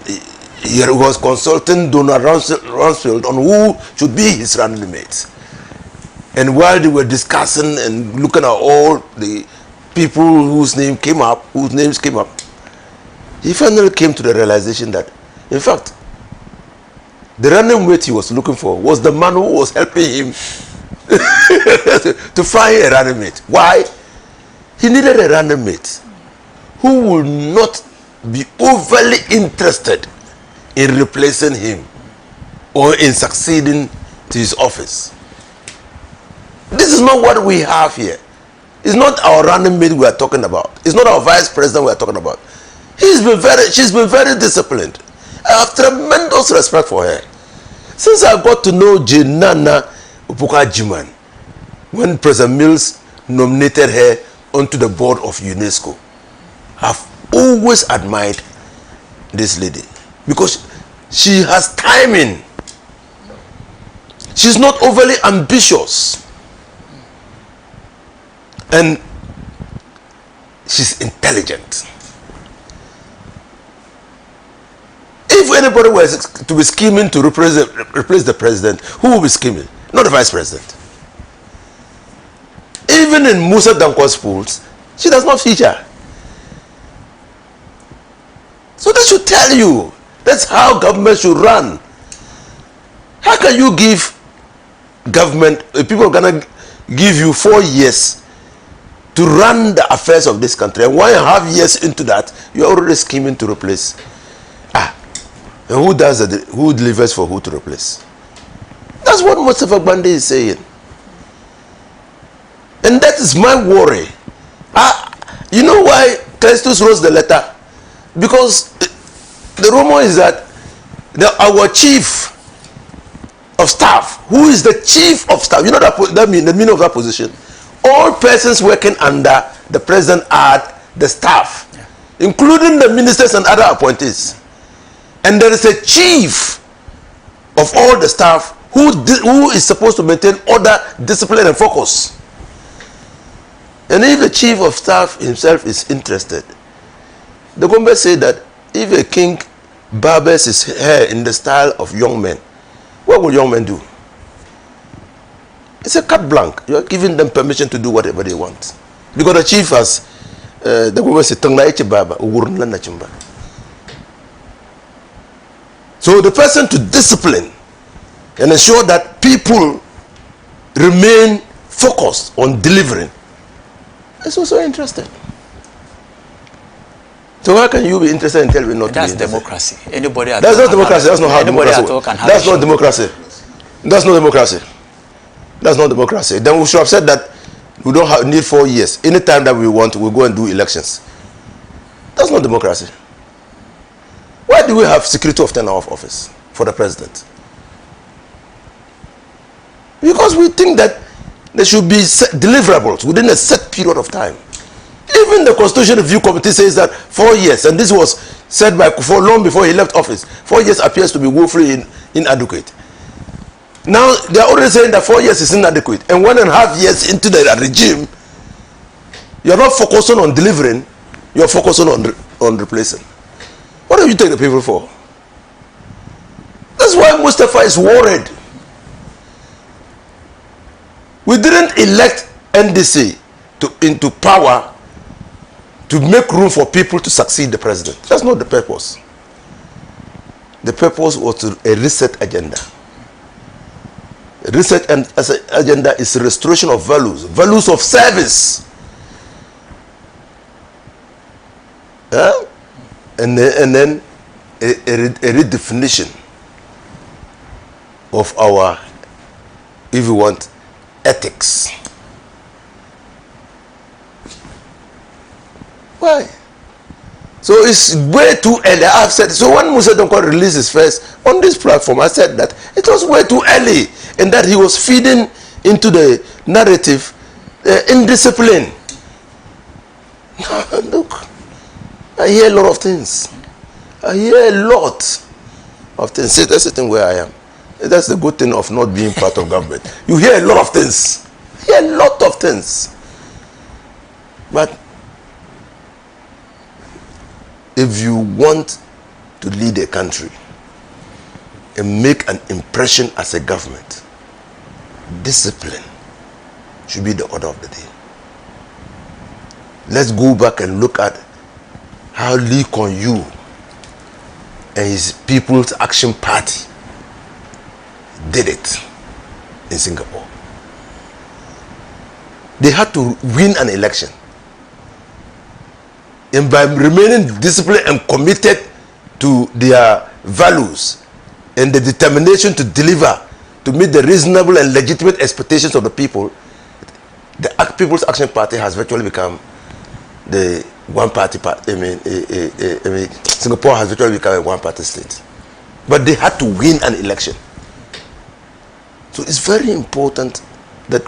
he was consulting Donald Rumsfeld on who should be his running mate. And while they were discussing and looking at all the people whose names came up, he finally came to the realization that, in fact, the running mate he was looking for was the man who was helping him to find a running mate. Why? He needed a running mate who would not be overly interested in replacing him or in succeeding to his office. This is not what we have here. It's not our running mate we are talking about. It's not our vice president we are talking about. She's been very disciplined. I have tremendous respect for her. Since I got to know Jenana Upuka-Jiman, when President Mills nominated her onto the board of UNESCO, I've always admired this lady because she has timing. She's not overly ambitious, and she's intelligent. If anybody was to be scheming to replace the president, who will be scheming? Not the vice president. Even in Musa Danko's polls, she does not feature. So that should tell you that's how government should run. How can you give government, people are gonna give you 4 years to run the affairs of this country, and 1.5 years into that, you're already scheming to replace. And who does it? Who delivers for who to replace? That's what Mustafa Bande is saying. And that is my worry. You know why Crestus wrote the letter? Because the rumor is that our chief of staff, who is the chief of staff, you know that mean, the meaning of that position? All persons working under the president are the staff, including the ministers and other appointees. And there is a chief of all the staff who is supposed to maintain order, discipline, and focus. And if the chief of staff himself is interested, the Gombe said that if a king barbers his hair in the style of young men, what will young men do? It's a carte blanche. You are giving them permission to do whatever they want. Because the chief has, the Gombe said, so the person to discipline and ensure that people remain focused on delivering is also interested. So how can you be interested and tell me not to be interested? That's democracy. Anybody at That's not democracy. That's not how democracy works. That's not democracy. That's not democracy. That's not democracy. Then we should have said that we don't need 4 years. Anytime that we want, we'll go and do elections. That's not democracy. Why do we have security of tenure of office for the president? Because we think that there should be deliverables within a set period of time. Even the Constitution Review Committee says that 4 years, and this was said by Kufuor long before he left office, 4 years appears to be woefully inadequate. Now they are already saying that 4 years is inadequate, and 1.5 years into the regime, you are not focusing on delivering, you are focusing on replacing. What do you take the people for? That's why Mustafa is worried. We didn't elect NDC into power to make room for people to succeed the president. That's not the purpose. The purpose was a reset agenda. A reset agenda is a restoration of values of service. And then a redefinition of our, if you want, ethics. Why? So it's way too early. I've said, so when Musa Danko released his first on this platform, I said that it was way too early and that he was feeding into the narrative indiscipline. Look, I hear a lot of things. I hear a lot of things. See, that's the thing where I am. That's the good thing of not being part of government. You hear a lot of things. You hear a lot of things. But if you want to lead a country and make an impression as a government, discipline should be the order of the day. Let's go back and look at how Lee Kuan Yew and his People's Action Party did it in Singapore. They had to win an election, and by remaining disciplined and committed to their values and the determination to deliver, to meet the reasonable and legitimate expectations of the people, the People's Action Party has virtually become the one-party party. Singapore has virtually become a one-party state. But they had to win an election. So it's very important that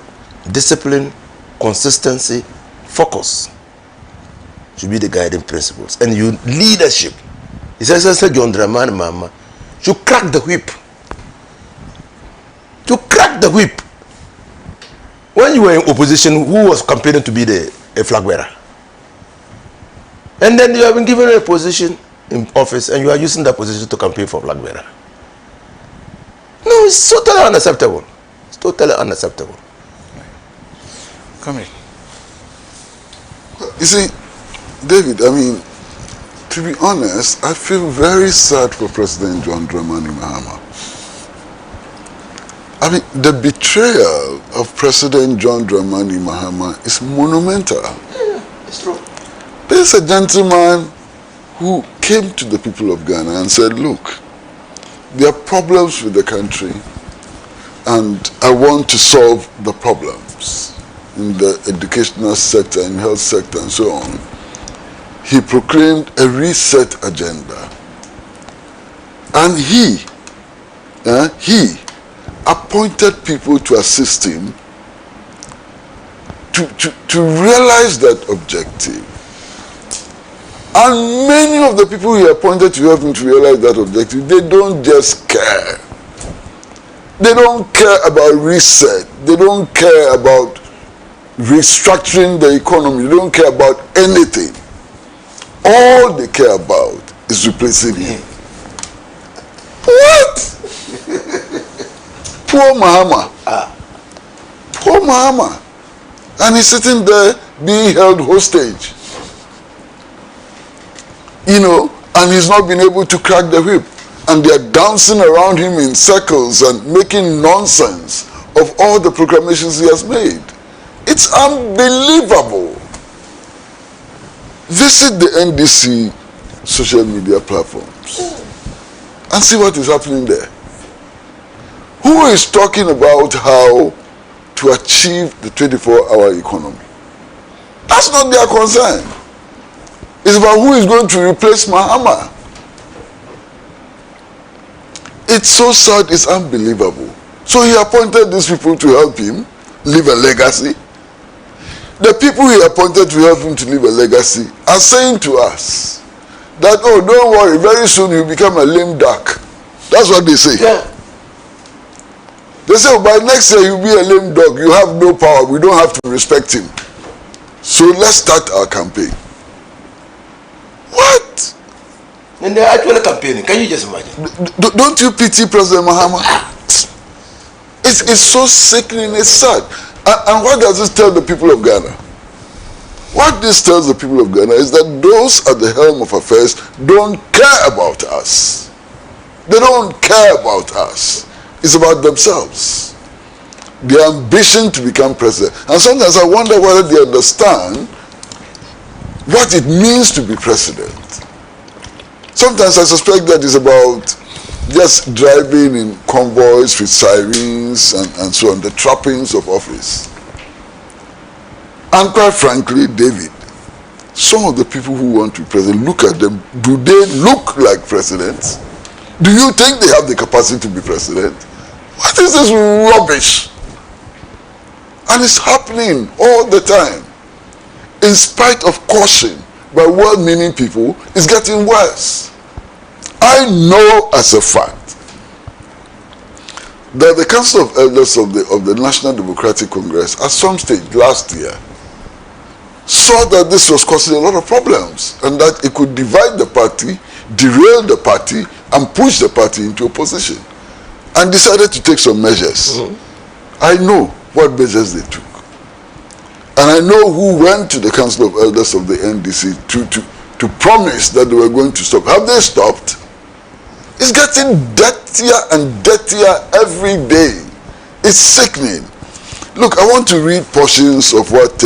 discipline, consistency, focus should be the guiding principles. And you leadership, His Excellency John Dramani Mahama, should crack the whip. To crack the whip. When you were in opposition, who was campaigning to be a flag bearer? And then you have been given a position in office and you are using that position to campaign for flag bearer. No, it's totally unacceptable. It's totally unacceptable. Come in. You see, David, I mean, to be honest, I feel very sad for President John Dramani Mahama. I mean, the betrayal of President John Dramani Mahama is monumental. Yeah, it's true. There's a gentleman who came to the people of Ghana and said, look, there are problems with the country and I want to solve the problems in the educational sector, in health sector and so on. He proclaimed a reset agenda. And he appointed people to assist him to realize that objective. And many of the people he appointed to help him to realize that objective, they don't just care. They don't care about reset. They don't care about restructuring the economy. They don't care about anything. All they care about is replacing him. What? Poor Mahama. Poor Mahama. And he's sitting there being held hostage. You know, and he's not been able to crack the whip. And they're dancing around him in circles and making nonsense of all the proclamations he has made. It's unbelievable. Visit the NDC social media platforms and see what is happening there. Who is talking about how to achieve the 24-hour economy? That's not their concern. It's about who is going to replace Mahama. It's so sad, it's unbelievable. So he appointed these people to help him leave a legacy. The people he appointed to help him to leave a legacy are saying to us that, oh, don't worry, very soon he'll become a lame duck. That's what they say. Yeah. They say, oh, by next year he'll be a lame dog. You have no power. We don't have to respect him. So let's start our campaign. What? And they're actually campaigning. Can you just imagine? Don't you pity President Mahama? It's so sickening, it's sad. And what does this tell the people of Ghana? What this tells the people of Ghana is that those at the helm of affairs don't care about us. They don't care about us. It's about themselves. Their ambition to become president. And sometimes I wonder whether they understand what it means to be president. Sometimes I suspect that it's about just driving in convoys with sirens and so on, the trappings of office. And quite frankly, David, some of the people who want to be president, look at them. Do they look like presidents? Do you think they have the capacity to be president? What is this rubbish? And it's happening all the time. In spite of caution by well-meaning people, it's getting worse. I know as a fact that the Council of Elders of the National Democratic Congress at some stage last year saw that this was causing a lot of problems and that it could divide the party, derail the party, and push the party into opposition, and decided to take some measures. I know what measures they took. And I know who went to the Council of Elders of the NDC to promise that they were going to stop. Have they stopped? It's getting dirtier and dirtier every day. It's sickening. Look, I want to read portions of what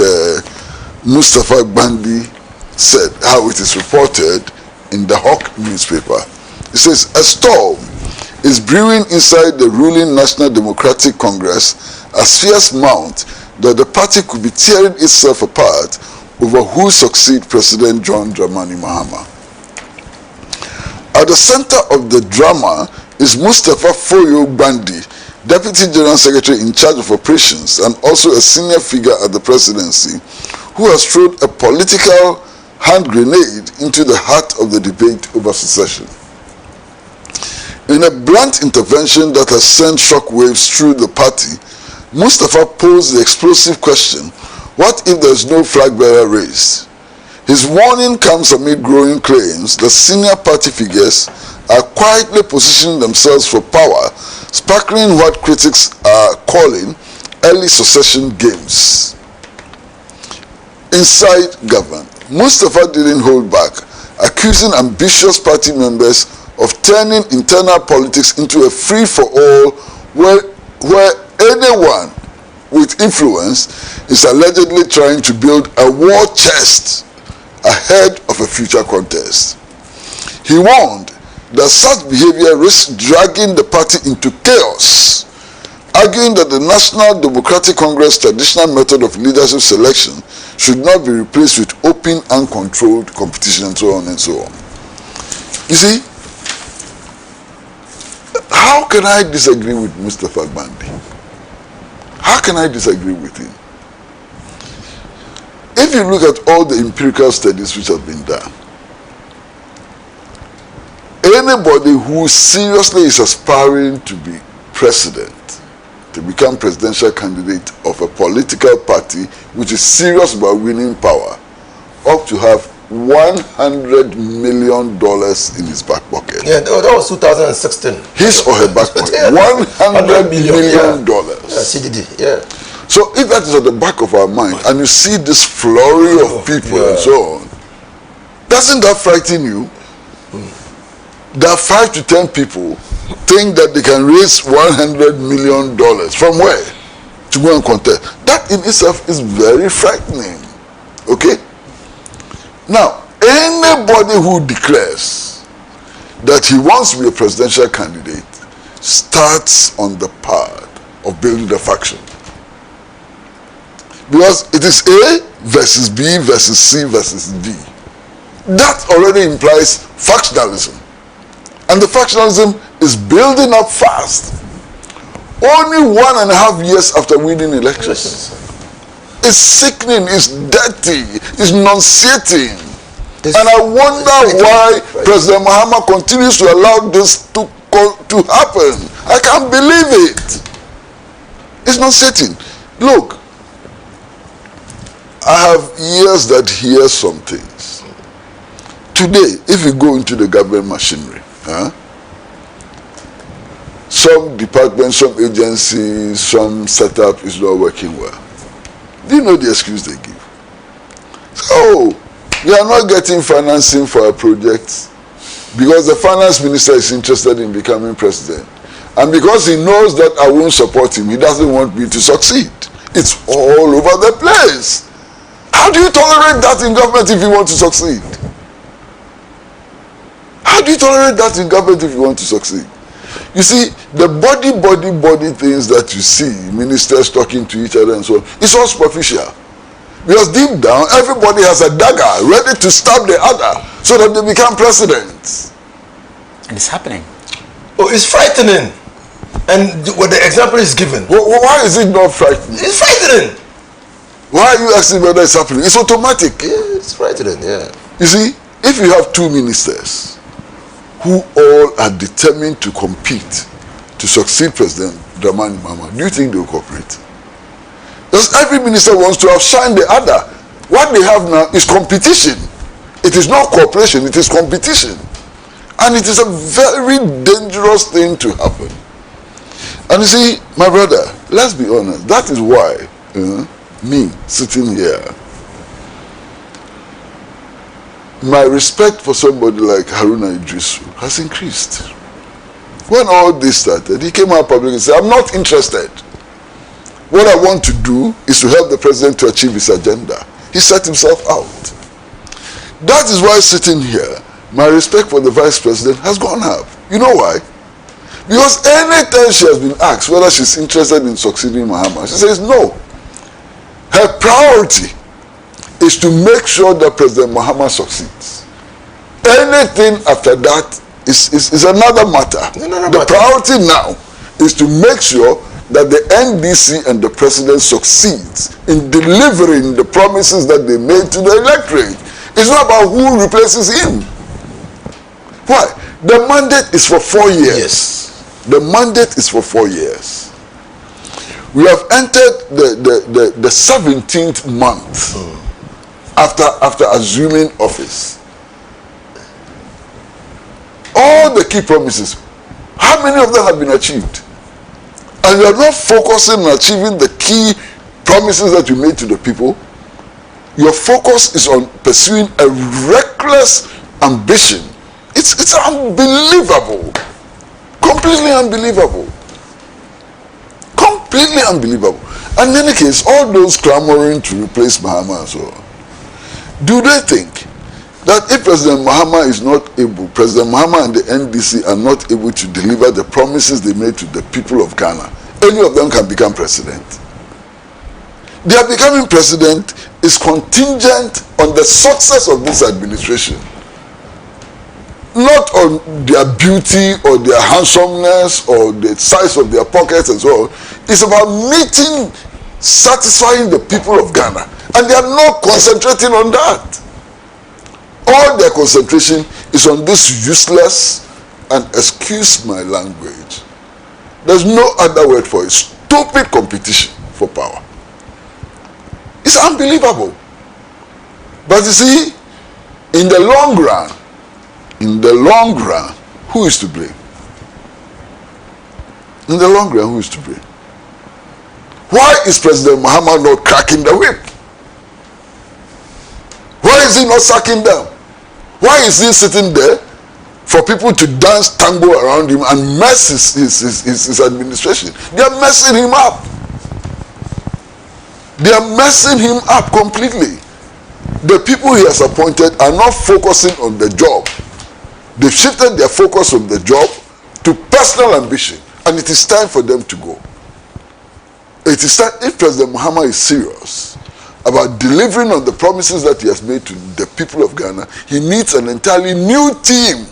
Mustafa Bandi said, how it is reported in the Hawk newspaper. It says, a storm is brewing inside the ruling National Democratic Congress as fears mount that the party could be tearing itself apart over who succeed President John Dramani Mahama. At the center of the drama is Mustafa Foyo Bandi, Deputy General Secretary in charge of operations and also a senior figure at the presidency, who has thrown a political hand grenade into the heart of the debate over secession. In a blunt intervention that has sent shockwaves through the party, Mustafa posed the explosive question, what if there is no flag bearer raised? His warning comes amid growing claims that senior party figures are quietly positioning themselves for power, sparkling what critics are calling early succession games. Inside government, Mustafa didn't hold back, accusing ambitious party members of turning internal politics into a free-for-all where anyone with influence is allegedly trying to build a war chest ahead of a future contest. He warned that such behavior risks dragging the party into chaos, arguing that the National Democratic Congress traditional method of leadership selection should not be replaced with open, uncontrolled competition and so on and so on. You see, how can I disagree with Mustafa Bandi? How can I disagree with him? If you look at all the empirical studies which have been done, anybody who seriously is aspiring to be president, to become presidential candidate of a political party which is serious about winning power, ought to have $100 million in his back pocket. Yeah, that was 2016. His or her back pocket. $100 million. Yeah, CDD, yeah. So if that is at the back of our mind, and you see this flurry of people and so on, doesn't that frighten you? That 5 to 10 people think that they can raise $100 million from where? To go and contest. That in itself is very frightening. Okay? Now, anybody who declares that he wants to be a presidential candidate starts on the path of building the faction. Because it is A versus B versus C versus D. That already implies factionalism. And the factionalism is building up fast. Only 1.5 years after winning elections. It's sickening, it's dirty, it's nauseating. And I wonder why President Mahama continues to allow this to happen. I can't believe it. It's nauseating. Look, I have ears that hear some things. Today, if you go into the government machinery, some departments, some agencies, some setup is not working well. Do you know the excuse they give? So, we are not getting financing for our projects because the finance minister is interested in becoming president. And because he knows that I won't support him, he doesn't want me to succeed. It's all over the place. How do you tolerate that in government if you want to succeed? How do you tolerate that in government if you want to succeed? You see, the body things that you see, ministers talking to each other and so on, it's all superficial. Because deep down, everybody has a dagger ready to stab the other so that they become presidents. And it's happening. Oh, it's frightening. And what the example is given. Why is it not frightening? It's frightening. Why are you asking whether it's happening? It's automatic. Yeah, it's frightening, yeah. You see, if you have two ministers who all are determined to compete to succeed President Dramani Mahama, do you think they will cooperate? Because every minister wants to outshine the other. What they have now is competition. It is not cooperation, it is competition. And it is a very dangerous thing to happen. And you see, my brother, let's be honest, that is why me sitting here, my respect for somebody like Haruna Idrisu has increased. When all this started, he came out publicly and said, I'm not interested. What I want to do is to help the president to achieve his agenda. He set himself out. That is why sitting here, my respect for the vice president has gone up. You know why? Because anytime she has been asked whether she's interested in succeeding Mahama, she says no. Her priority is to make sure that President Mahama succeeds. Anything after that is another matter. The priority now is to make sure that the NDC and the president succeeds in delivering the promises that they made to the electorate. It's not about who replaces him. Why? The mandate is for 4 years. Yes. The mandate is for 4 years. We have entered the 17th month after assuming office. All the key promises, how many of them have been achieved? And you are not focusing on achieving the key promises that you made to the people. Your focus is on pursuing a reckless ambition. It's unbelievable. Completely unbelievable. Completely unbelievable. And in any case, all those clamoring to replace Mahama and so on, do they think that if President Mahama is not able, President Mahama and the NDC are not able to deliver the promises they made to the people of Ghana, any of them can become president? Their becoming president is contingent on the success of this administration. Not on their beauty or their handsomeness or the size of their pockets and so on. It's about meeting, satisfying the people of Ghana. And they are not concentrating on that. All their concentration is on this useless, and excuse my language, there's no other word for it, stupid competition for power. It's unbelievable. But you see, in the long run, who is to blame? In the long run, who is to blame? Why is President Mahama not cracking the whip? Why is he not sacking them? Why is he sitting there for people to dance tango around him and mess his administration? They are messing him up. They are messing him up completely. The people he has appointed are not focusing on the job. They've shifted their focus from the job to personal ambition, and it is time for them to go. It is time, if President Mahama is serious about delivering on the promises that he has made to the people of Ghana, he needs an entirely new team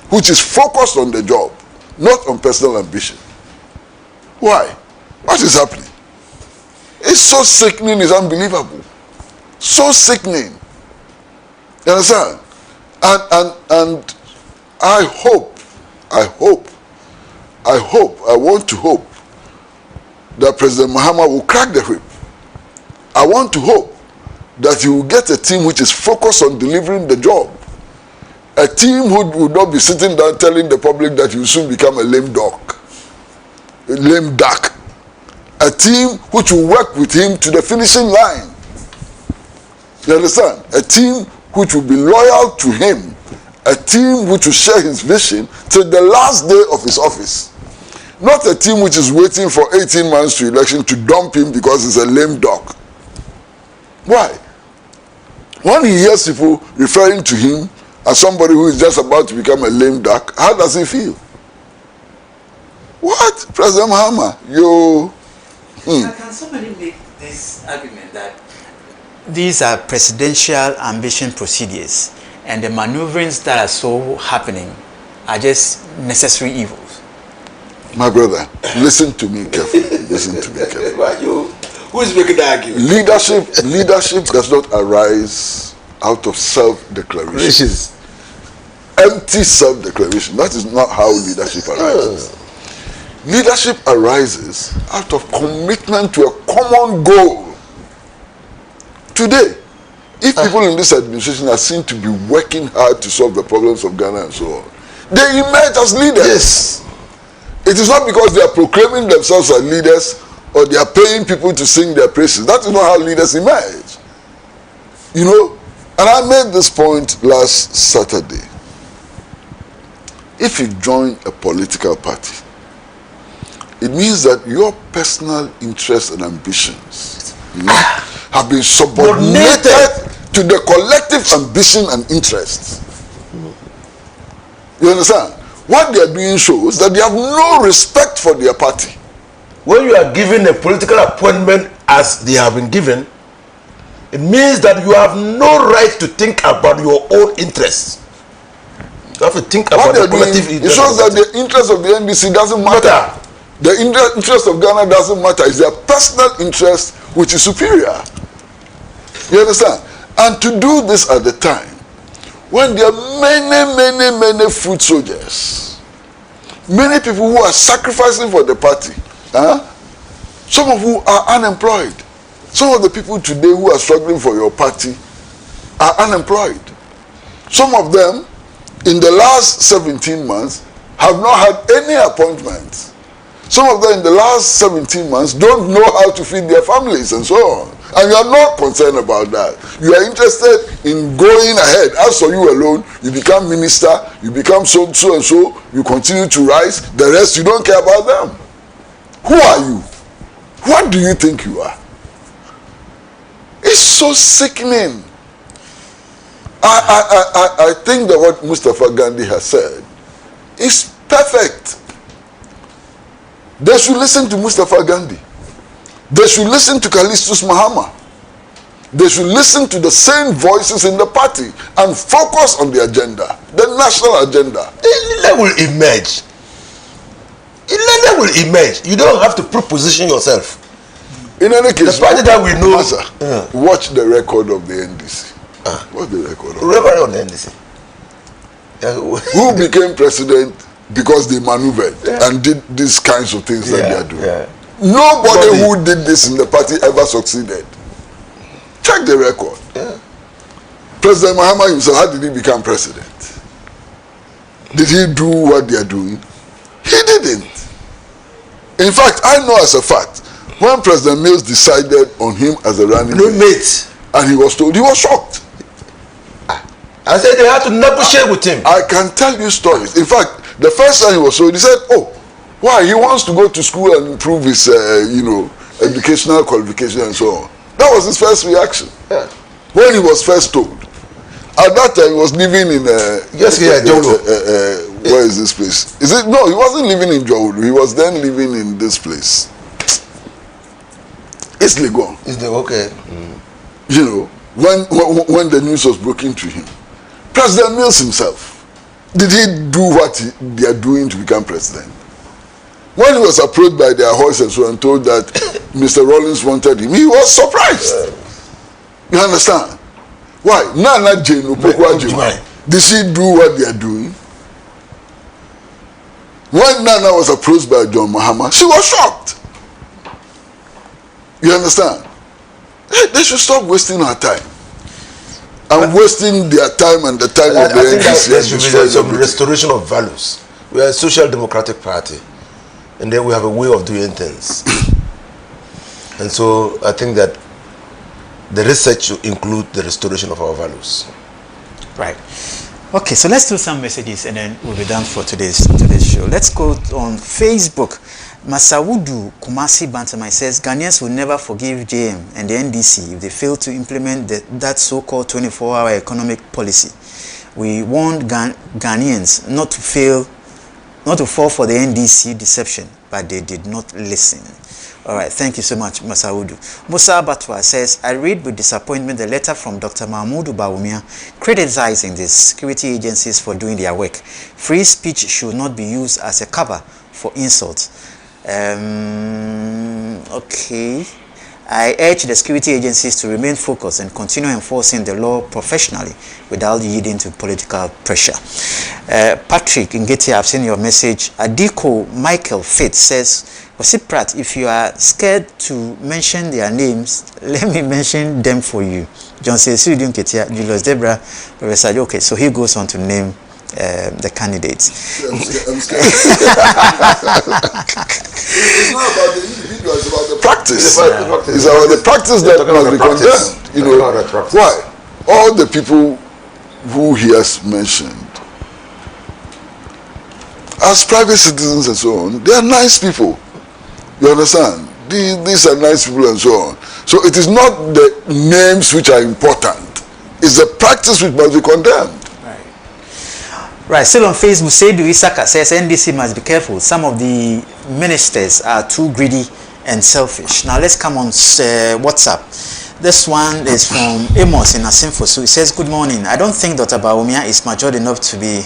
which is focused on the job, not on personal ambition. Why? What is happening? It's so sickening, it's unbelievable. So sickening. You understand? And I want to hope that President Mahama will crack the whip. I want to hope that he will get a team which is focused on delivering the job. A team who will not be sitting down telling the public that he will soon become a lame duck. A lame duck. A team which will work with him to the finishing line. You understand? A team which will be loyal to him. A team which will share his vision till the last day of his office. Not a team which is waiting for 18 months to election to dump him because he's a lame duck. Why? When he hears people referring to him as somebody who is just about to become a lame duck, how does he feel? What? President Mahama, you... Can somebody make this argument that these are presidential ambition procedures and the maneuverings that are so happening are just necessary evils? My brother, listen to me carefully. Listen to me carefully. Who is making the argument? Leadership does not arise out of self-declaration. Empty self-declaration. That is not how leadership arises. Leadership arises out of commitment to a common goal. Today, if people in this administration are seen to be working hard to solve the problems of Ghana and so on, they emerge as leaders. Yes. It is not because they are proclaiming themselves as leaders or they are paying people to sing their praises. That is not how leaders emerge. You know, and I made this point last Saturday. If you join a political party, it means that your personal interests and ambitions have been subordinated to the collective ambition and interests. You understand? What they are doing shows that they have no respect for their party. When you are given a political appointment as they have been given, it means that you have no right to think about your own interests. You have to think about the collective interest. It shows that the interest of the NDC doesn't matter. The interest of Ghana doesn't matter. It's their personal interest which is superior. You understand? And to do this at the time when there are many foot soldiers, many people who are sacrificing for the party, some of who are unemployed. Some of the people today who are struggling for your party are unemployed. Some of them in the last 17 months have not had any appointments. Some of them in the last 17 months don't know how to feed their families and so on. And you are not concerned about that. You are interested in going ahead. As for you alone, you become minister, you become so and so, you continue to rise. The rest, you don't care about them. Who are you? What do you think you are? It's so sickening. I think that what Mustafa Gandhi has said is perfect. They should listen to Mustafa Gandhi. They should listen to Callistus Mahama. They should listen to the same voices in the party and focus on the agenda, the national agenda. It will emerge. It will emerge. You don't have to preposition yourself. In any case, the party that we know. Watch the record of the NDC. What's the record of the NDC? Who became president because they maneuvered and did these kinds of things that they are doing? Nobody who did this in the party ever succeeded. Check the record. President Mahama himself, how did he become president? Did he do what they are doing? He didn't. In fact, I know as a fact, when President Mills decided on him as a running mate, and he was told, he was shocked. I said they had to negotiate with him. I can tell you stories. In fact, the first time he was told, he said, "Oh, why? He wants to go to school and improve his, educational qualification and so on." That was his first reaction. When he was first told. At that time, he was living in where is this place? Is it? No, he wasn't living in Jowulu. He was then living in this place. It's Legon. Okay. You know, when the news was broken to him, President Mills himself, did he do what they are doing to become president? When he was approached by their horse and so and told that Mr. Rawlings wanted him, he was surprised. You understand? Why? Nana Jane Opokwa Jemai. Did she do what they are doing? When Nana was approached by John Mahama, she was shocked. You understand? They should stop wasting our time. And wasting their time and the time of the NDC. I think there should be some restoration of values. We are a social democratic party. And then we have a way of doing things. And so I think that the research should include the restoration of our values. Right. Okay, so let's do some messages and then we'll be done for today's show. Let's go on Facebook. Masawudu Kumasi Bantamai says Ghanaians will never forgive JM and the NDC if they fail to implement that so-called 24-hour economic policy. We warned Ghanaians not to fall for the NDC deception, but they did not listen. All right, thank you so much, Masaudu. Musa Batwa says, I read with disappointment the letter from Dr. Mahmoud Bawumia criticizing the security agencies for doing their work. Free speech should not be used as a cover for insult. Okay. I urge the security agencies to remain focused and continue enforcing the law professionally without yielding to political pressure. Patrick Ngeti, I've seen your message. Adiko Michael Faith says, Pratt, if you are scared to mention their names, let me mention them for you. John says, Julius Debra, Professor. Okay, so he goes on to name the candidates. I'm scared. It's not about the individual, it's about the practice. It's about the practice that must be condemned. You know, why? All the people who he has mentioned, as private citizens and so on, they are nice people. You understand? These are nice people and so on. So it is not the names which are important. It's the practice which must be condemned. Right, still on Facebook, Seidu Isaka says NDC must be careful. Some of the ministers are too greedy and selfish. Now let's come on WhatsApp. This one is from Amos in Asimfo. So he says, good morning. I don't think Dr. Bawumia is matured enough to be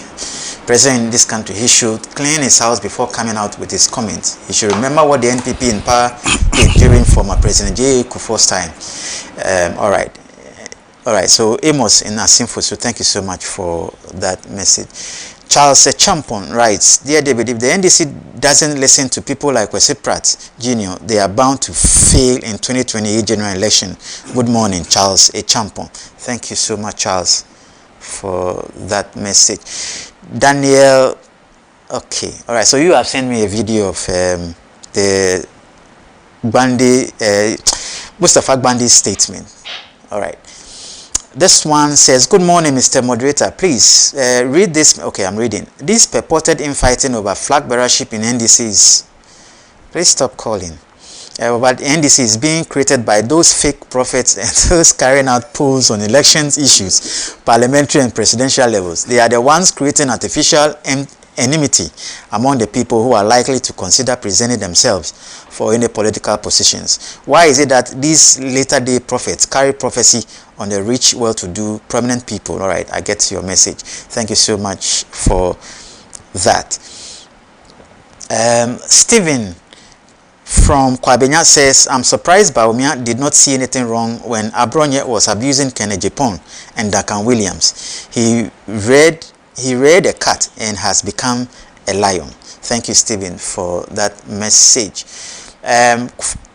president in this country. He should clean his house before coming out with his comments. He should remember what the NPP in power did during former President J. Kufuor's time. All right, so Amos in Asimfo, so thank you so much for that message. Charles Champon writes, Dear David, if the NDC doesn't listen to people like Wesley Pratt Jr., they are bound to fail in 2028 general election. Good morning, Charles Champon. Thank you so much, Charles, for that message. Daniel, okay, all right, so you have sent me a video of the Mustafa Gbandi's statement. All right. This one says, good morning, Mr. Moderator. Please read this. Okay, I'm reading. This purported infighting over flag bearership in NDCs. Please stop calling. But NDC is being created by those fake prophets and those carrying out polls on elections issues, parliamentary and presidential levels. They are the ones creating artificial enmity among the people who are likely to consider presenting themselves for any political positions. Why is it that these later day prophets carry prophecy on the rich, well-to-do, prominent people? All right, I get your message. Thank you so much for that. Stephen from Kwabenya says, I'm surprised Bawumia did not see anything wrong when Abronye was abusing Kenneth Japon and Duncan Williams. He read a cat and has become a lion. Thank you, Stephen, for that message.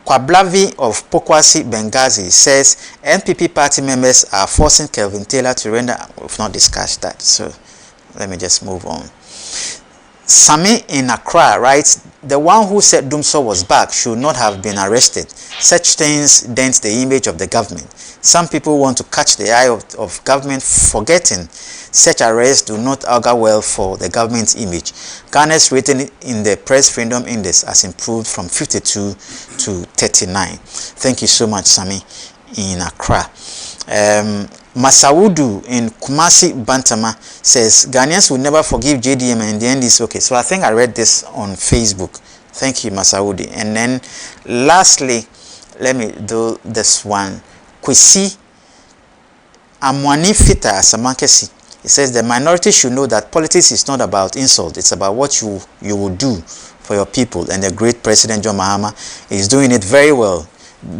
Kwablavi of Pokwasi, Benghazi says NPP party members are forcing Kelvin Taylor to render. We've not discussed that, so let me just move on. Sami in Accra writes, the one who said Dumso was back should not have been arrested. Such things dent the image of the government. Some people want to catch the eye of government, forgetting such arrests do not augur well for the government's image. Ghana's rating in the Press Freedom Index has improved from 52 to 39. Thank you so much, Sami in Accra. Masaudu in Kumasi, Bantama says Ghanaians will never forgive JDM and the NDC. Okay, so I think I read this on Facebook. Thank you, Masaudi. And then lastly, let me do this one. Kwesi Amwani Fita Asamankesi. It says the minority should know that politics is not about insult. It's about what you will do for your people. And the great President John Mahama is doing it very well.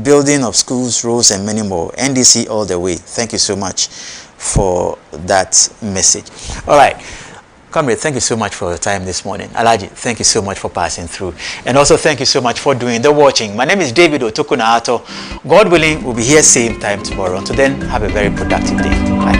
Building of schools, roads, and many more. NDC all the way. Thank you so much for that message. All right. Comrade, thank you so much for your time this morning. Alaji, thank you so much for passing through. And also thank you so much for doing the watching. My name is David OTOKUNOR. God willing, we'll be here same time tomorrow. Until then, have a very productive day. Bye.